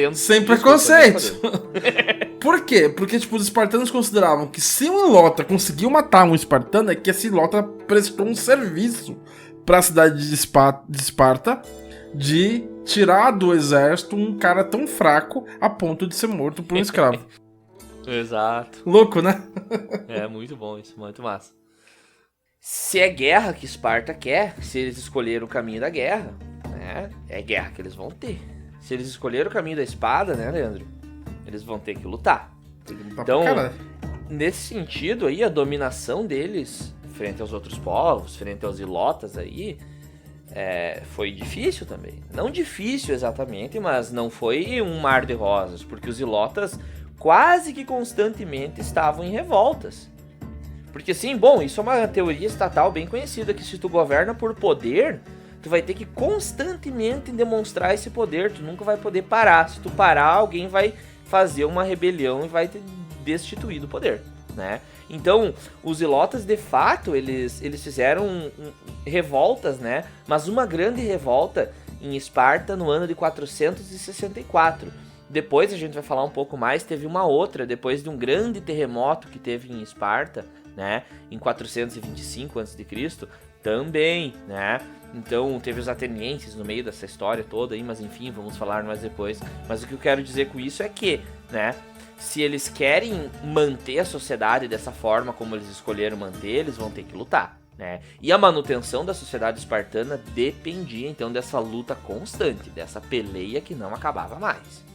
preconceito. nem fodendo. Por quê? Porque, tipo, os espartanos consideravam que se um Ilota conseguiu matar um espartano, é que esse Ilota prestou um serviço pra cidade de Esparta de tirar do exército um cara tão fraco a ponto de ser morto por um escravo. Exato. Louco, né? É muito bom isso, muito massa. Se é guerra que Esparta quer, se eles escolheram o caminho da guerra, né, é guerra que eles vão ter. Se eles escolheram o caminho da espada, né, Leandro, eles vão ter que lutar. Então, nesse sentido aí, a dominação deles frente aos outros povos, frente aos ilotas aí, foi difícil também. Não difícil exatamente, mas não foi um mar de rosas, porque os ilotas quase que constantemente estavam em revoltas. Porque assim, bom, isso é uma teoria estatal bem conhecida, que se tu governa por poder, tu vai ter que constantemente demonstrar esse poder, tu nunca vai poder parar. Se tu parar, alguém vai fazer uma rebelião e vai te destituir do poder, né? Então, os ilotas, de fato, eles fizeram revoltas, né? Mas uma grande revolta em Esparta no ano de 464. Depois, a gente vai falar um pouco mais, teve uma outra, depois de um grande terremoto que teve em Esparta, né? Em 425 a.C., também, né? Então, teve os atenienses no meio dessa história toda aí, mas enfim, vamos falar mais depois. Mas o que eu quero dizer com isso é que, né? Se eles querem manter a sociedade dessa forma como eles escolheram manter, eles vão ter que lutar, né? E a manutenção da sociedade espartana dependia, então, dessa luta constante, dessa peleia que não acabava mais.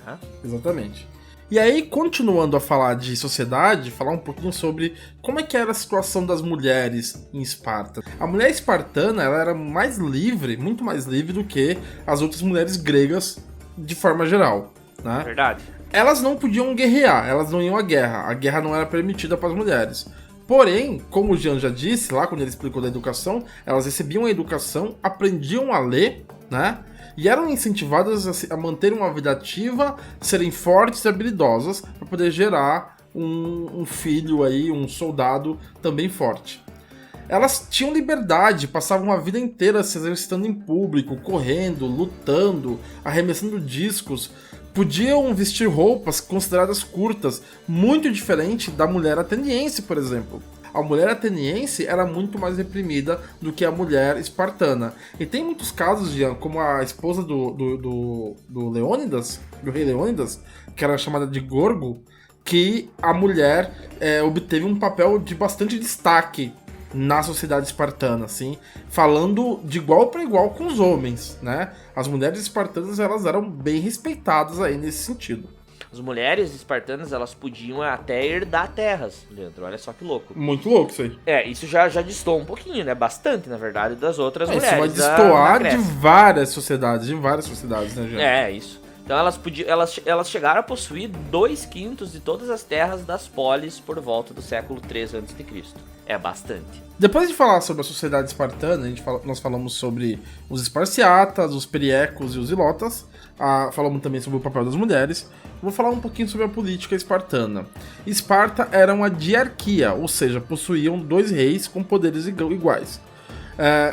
Né? Exatamente. E aí, continuando a falar de sociedade, falar um pouquinho sobre como é que era a situação das mulheres em Esparta. A mulher espartana, ela era mais livre, muito mais livre do que as outras mulheres gregas de forma geral, né? Verdade. Elas não podiam guerrear, elas não iam à guerra. A guerra não era permitida para as mulheres. Porém, como o Jean já disse lá, quando ele explicou da educação, elas recebiam a educação, aprendiam a ler, né? E eram incentivadas a manterem uma vida ativa, serem fortes e habilidosas, para poder gerar um filho aí, um soldado também forte. Elas tinham liberdade, passavam a vida inteira se exercitando em público, correndo, lutando, arremessando discos. Podiam vestir roupas consideradas curtas, muito diferente da mulher ateniense, por exemplo. A mulher ateniense era muito mais reprimida do que a mulher espartana. E tem muitos casos, Jean, como a esposa do Leônidas, do rei Leônidas, que era chamada de Gorgo, que a mulher obteve um papel de bastante destaque na sociedade espartana, assim, falando de igual para igual com os homens, né? As mulheres espartanas, elas eram bem respeitadas aí nesse sentido. As mulheres espartanas, elas podiam até herdar terras, Leandro, olha só que louco. Muito louco isso aí. Isso já distou um pouquinho, né? Bastante, na verdade, das outras mulheres. Isso vai destoar de várias sociedades, né, Jean? Isso. Então elas chegaram a possuir 2/5 de todas as terras das polis por volta do século 3 a.C. É bastante. Depois de falar sobre a sociedade espartana, nós falamos sobre os esparciatas, os periecos e os ilotas. Falamos também sobre o papel das mulheres. Vou falar um pouquinho sobre a política espartana. Esparta era uma diarquia, ou seja, possuíam 2 reis com poderes iguais.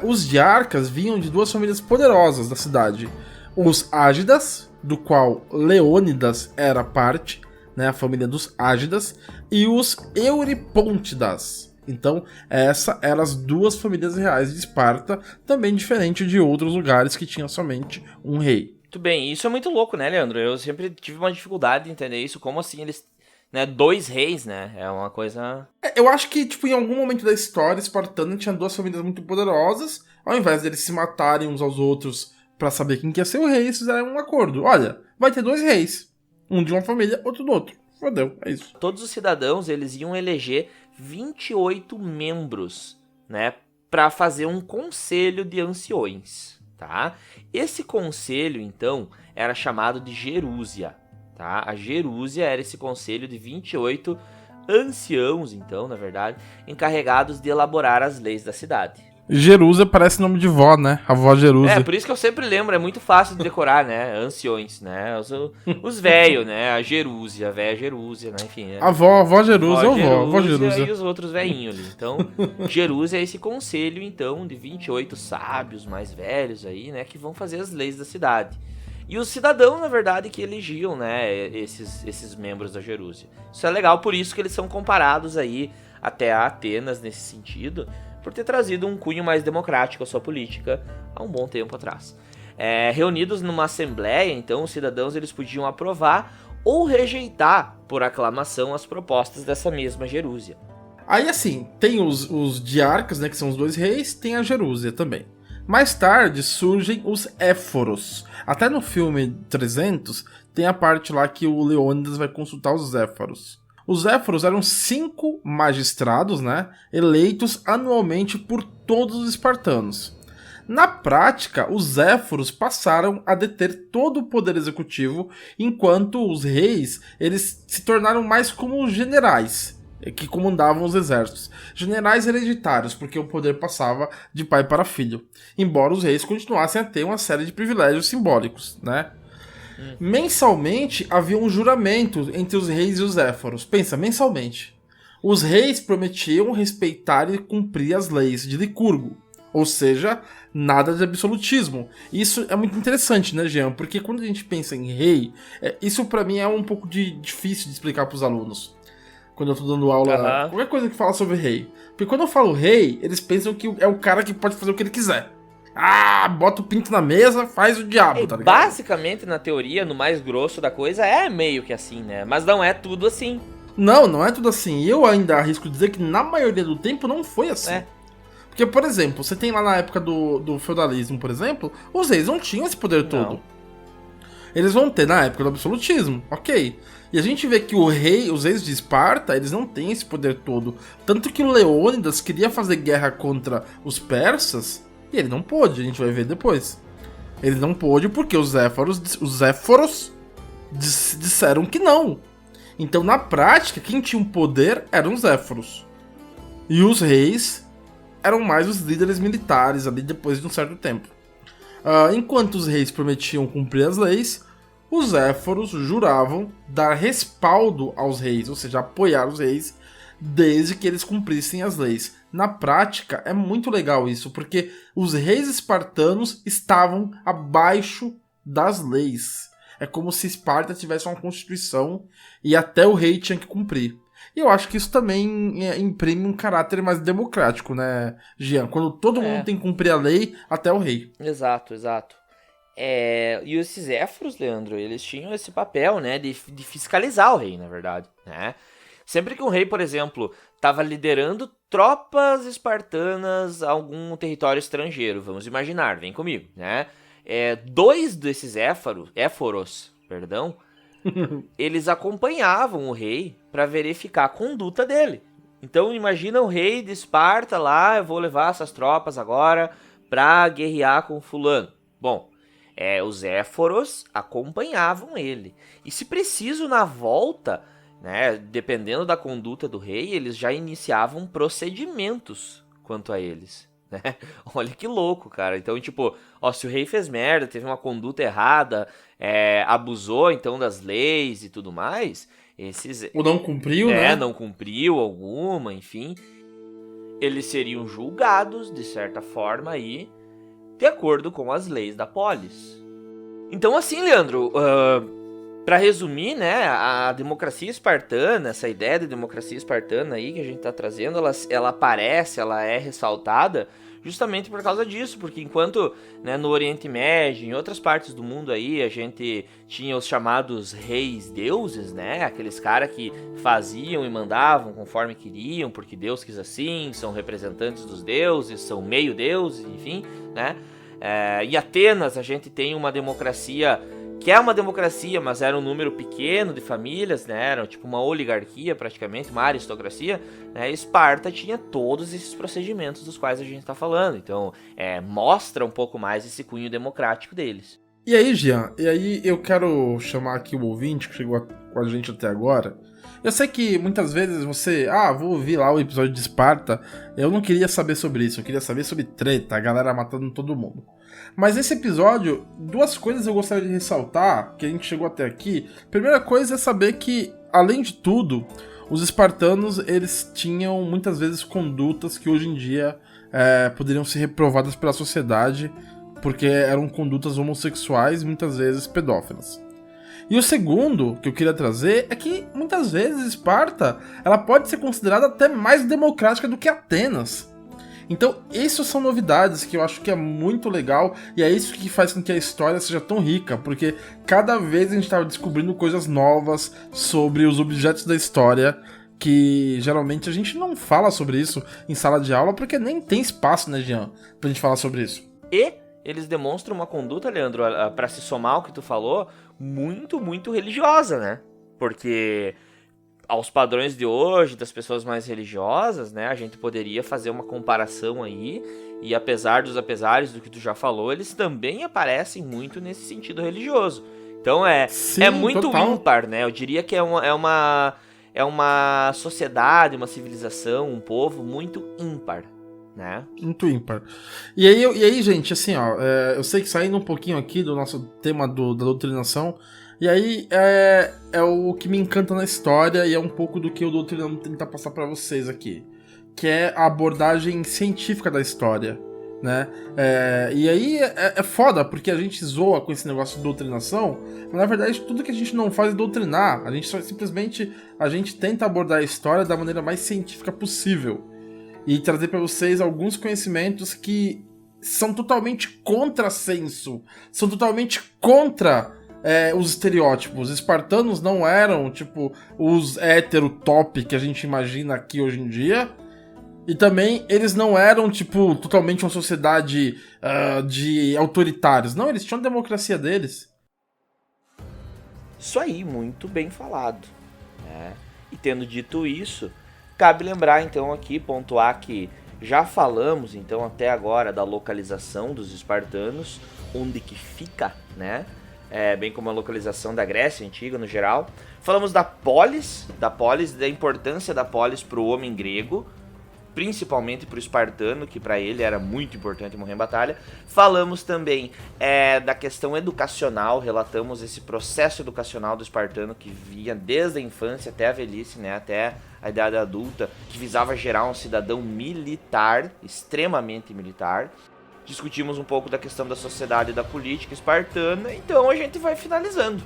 Os diarcas vinham de 2 famílias poderosas da cidade. Os Ágidas, do qual Leônidas era parte, né, a família dos Ágidas, e os Euripôntidas. Então, essas eram as 2 famílias reais de Esparta, também diferente de outros lugares que tinham somente um rei. Muito bem, isso é muito louco, né, Leandro? Eu sempre tive uma dificuldade de entender isso, como assim eles, né, 2 reis, né, é uma coisa... Eu acho que, tipo, em algum momento da história espartana tinha 2 famílias muito poderosas, ao invés deles se matarem uns aos outros pra saber quem que ia ser o rei, eles fizeram um acordo. Olha, vai ter 2 reis, um de uma família, outro do outro. Fodeu, é isso. Todos os cidadãos, eles iam eleger 28 membros, né, pra fazer um conselho de anciões, tá? Esse conselho, então, era chamado de gerúsia, tá? A gerúsia era esse conselho de 28 anciãos, então, na verdade, encarregados de elaborar as leis da cidade. Jerúsia parece nome de vó, né? A vó Jerúsia. É, por isso que eu sempre lembro, é muito fácil de decorar, né? Anciões, né? Os velhos, né? A Jerúsia, a véia Jerúsia, né? Enfim. A vó Jerúsia ou vó Jerúsia. E os outros velhinhos ali. Então, Jerúsia é esse conselho, então, de 28 sábios mais velhos aí, né? Que vão fazer as leis da cidade. E os cidadãos, na verdade, que elegiam, né? Esses membros da Jerúsia. Isso é legal, por isso que eles são comparados aí até a Atenas nesse sentido, por ter trazido um cunho mais democrático à sua política há um bom tempo atrás. Reunidos numa assembleia, então, os cidadãos eles podiam aprovar ou rejeitar por aclamação as propostas dessa mesma Jerúsia. Aí, assim, tem os diarcas, né, que são os 2 reis, tem a Jerúsia também. Mais tarde surgem os Éforos. Até no filme 300, tem a parte lá que o Leônidas vai consultar os Éforos. Os Éforos eram 5 magistrados, né, eleitos anualmente por todos os espartanos. Na prática, os Éforos passaram a deter todo o poder executivo, enquanto os reis eles se tornaram mais como generais, que comandavam os exércitos. Generais hereditários, porque o poder passava de pai para filho. Embora os reis continuassem a ter uma série de privilégios simbólicos, né? Mensalmente havia um juramento entre os reis e os Éforos. Pensa, mensalmente. Os reis prometiam respeitar e cumprir as leis de Licurgo. Ou seja, nada de absolutismo. Isso é muito interessante, né, Jean? Porque quando a gente pensa em rei, isso pra mim é um pouco difícil de explicar pros alunos. Quando eu tô dando aula, qualquer coisa que fala sobre rei. Porque quando eu falo rei, eles pensam que é o cara que pode fazer o que ele quiser. Bota o pinto na mesa, faz o diabo, tá ligado? Basicamente, na teoria, no mais grosso da coisa, é meio que assim, né? Mas não é tudo assim. Não é tudo assim. Eu ainda arrisco dizer que na maioria do tempo não foi assim. Porque, por exemplo, você tem lá na época do feudalismo, por exemplo, os reis não tinham esse poder todo. Eles vão ter na época do absolutismo, ok. E a gente vê que os reis de Esparta, eles não têm esse poder todo. Tanto que o Leônidas queria fazer guerra contra os persas, e ele não pôde, a gente vai ver depois. Ele não pôde porque os Éforos disseram que não. Então, na prática, quem tinha um poder eram os Éforos. E os reis eram mais os líderes militares ali depois de um certo tempo. Enquanto os reis prometiam cumprir as leis, os Éforos juravam dar respaldo aos reis, ou seja, apoiar os reis, desde que eles cumprissem as leis. Na prática, é muito legal isso, porque os reis espartanos estavam abaixo das leis. É como se Esparta tivesse uma constituição e até o rei tinha que cumprir. E eu acho que isso também imprime um caráter mais democrático, né, Jean? Quando todo mundo tem que cumprir a lei, até o rei. Exato. E esses Éforos, Leandro, eles tinham esse papel, né, de fiscalizar o rei, na verdade, né? Sempre que um rei, por exemplo, estava liderando tropas espartanas a algum território estrangeiro, vamos imaginar, vem comigo, né? 2 desses Éforos, eles acompanhavam o rei para verificar a conduta dele. Então imagina o rei de Esparta lá, eu vou levar essas tropas agora para guerrear com fulano. Bom, os Éforos acompanhavam ele. E se preciso na volta, né, dependendo da conduta do rei, eles já iniciavam procedimentos quanto a eles. Né? Olha que louco, cara. Então, tipo, se o rei fez merda, teve uma conduta errada, abusou então das leis e tudo mais, ou não cumpriu, né? Não cumpriu alguma, enfim, eles seriam julgados de certa forma aí, de acordo com as leis da polis. Então, assim, Leandro, para resumir, né, a democracia espartana, essa ideia de democracia espartana aí que a gente tá trazendo, ela aparece, ela é ressaltada justamente por causa disso, porque enquanto, né, no Oriente Médio, em outras partes do mundo aí, a gente tinha os chamados reis deuses, né, aqueles caras que faziam e mandavam conforme queriam, porque Deus quis assim, são representantes dos deuses, são meio deuses, enfim, né, e Atenas a gente tem uma democracia que é uma democracia, mas era um número pequeno de famílias, né? Era tipo uma oligarquia praticamente, uma aristocracia, né? Esparta tinha todos esses procedimentos dos quais a gente está falando, então mostra um pouco mais esse cunho democrático deles. E aí, Jean, eu quero chamar aqui o ouvinte que chegou com a gente até agora. Eu sei que muitas vezes você, vou ouvir lá o episódio de Esparta, eu não queria saber sobre isso, eu queria saber sobre treta, a galera matando todo mundo. Mas nesse episódio, 2 coisas eu gostaria de ressaltar, que a gente chegou até aqui. Primeira coisa é saber que, além de tudo, os espartanos, eles tinham muitas vezes condutas que hoje em dia poderiam ser reprovadas pela sociedade, porque eram condutas homossexuais, muitas vezes pedófilas. E o segundo que eu queria trazer é que muitas vezes Esparta ela pode ser considerada até mais democrática do que Atenas. Então, essas são novidades que eu acho que é muito legal e é isso que faz com que a história seja tão rica, porque cada vez a gente está descobrindo coisas novas sobre os objetos da história que geralmente a gente não fala sobre isso em sala de aula porque nem tem espaço, né, Jean, pra gente falar sobre isso. E eles demonstram uma conduta, Leandro, pra se somar ao que tu falou, muito, muito religiosa, né? Porque aos padrões de hoje, das pessoas mais religiosas, né, a gente poderia fazer uma comparação aí, e apesar dos apesares do que tu já falou, eles também aparecem muito nesse sentido religioso. Então Sim, é muito total. ímpar, né? Eu diria que é uma sociedade, uma civilização, um povo muito ímpar, né? Muito ímpar. E aí, gente, assim, ó, eu sei que saindo um pouquinho aqui do nosso tema da doutrinação, e aí é o que me encanta na história e é um pouco do que o Doutrinando tenta passar pra vocês aqui, que é a abordagem científica da história, né? E aí é foda, porque a gente zoa com esse negócio de doutrinação, mas na verdade tudo que a gente não faz é doutrinar, a gente simplesmente tenta abordar a história da maneira mais científica possível e trazer pra vocês alguns conhecimentos que são totalmente contrassenso, são totalmente contra os estereótipos. Os espartanos não eram, tipo, os hétero top que a gente imagina aqui hoje em dia. E também eles não eram, tipo, totalmente uma sociedade de autoritários. Não, eles tinham a democracia deles. Isso aí, muito bem falado, né? E tendo dito isso, cabe lembrar então aqui, pontuar que já falamos então até agora da localização dos espartanos, onde que fica, né? Bem como a localização da Grécia Antiga no geral. Falamos da polis, da importância da polis para o homem grego, principalmente para o espartano, que para ele era muito importante morrer em batalha. Falamos também da questão educacional, relatamos esse processo educacional do espartano que vinha desde a infância até a velhice, né, até a idade adulta, que visava gerar um cidadão militar, extremamente militar. Discutimos um pouco da questão da sociedade e da política espartana, então a gente vai finalizando.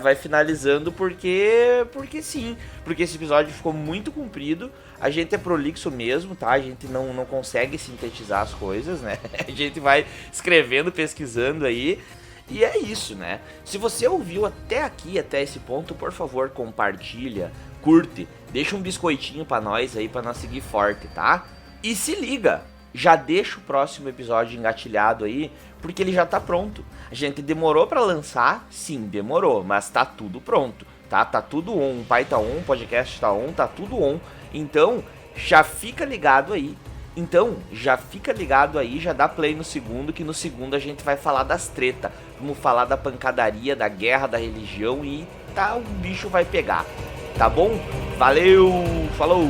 Vai finalizando porque sim, porque esse episódio ficou muito comprido, a gente é prolixo mesmo, tá? A gente não consegue sintetizar as coisas, né? A gente vai escrevendo, pesquisando aí, e é isso, né? Se você ouviu até aqui, até esse ponto, por favor, compartilha, curte, deixa um biscoitinho pra nós aí, pra nós seguir forte, tá? E se liga! Já deixa o próximo episódio engatilhado aí, porque ele já tá pronto. A gente demorou pra lançar, sim, demorou, mas tá tudo pronto, tá? Tá tudo on, o pai tá on, o podcast tá on, tá tudo on. Então, já fica ligado aí. Já dá play no segundo, que no segundo a gente vai falar das tretas. Vamos falar da pancadaria, da guerra, da religião e o bicho vai pegar. Tá bom? Valeu, falou!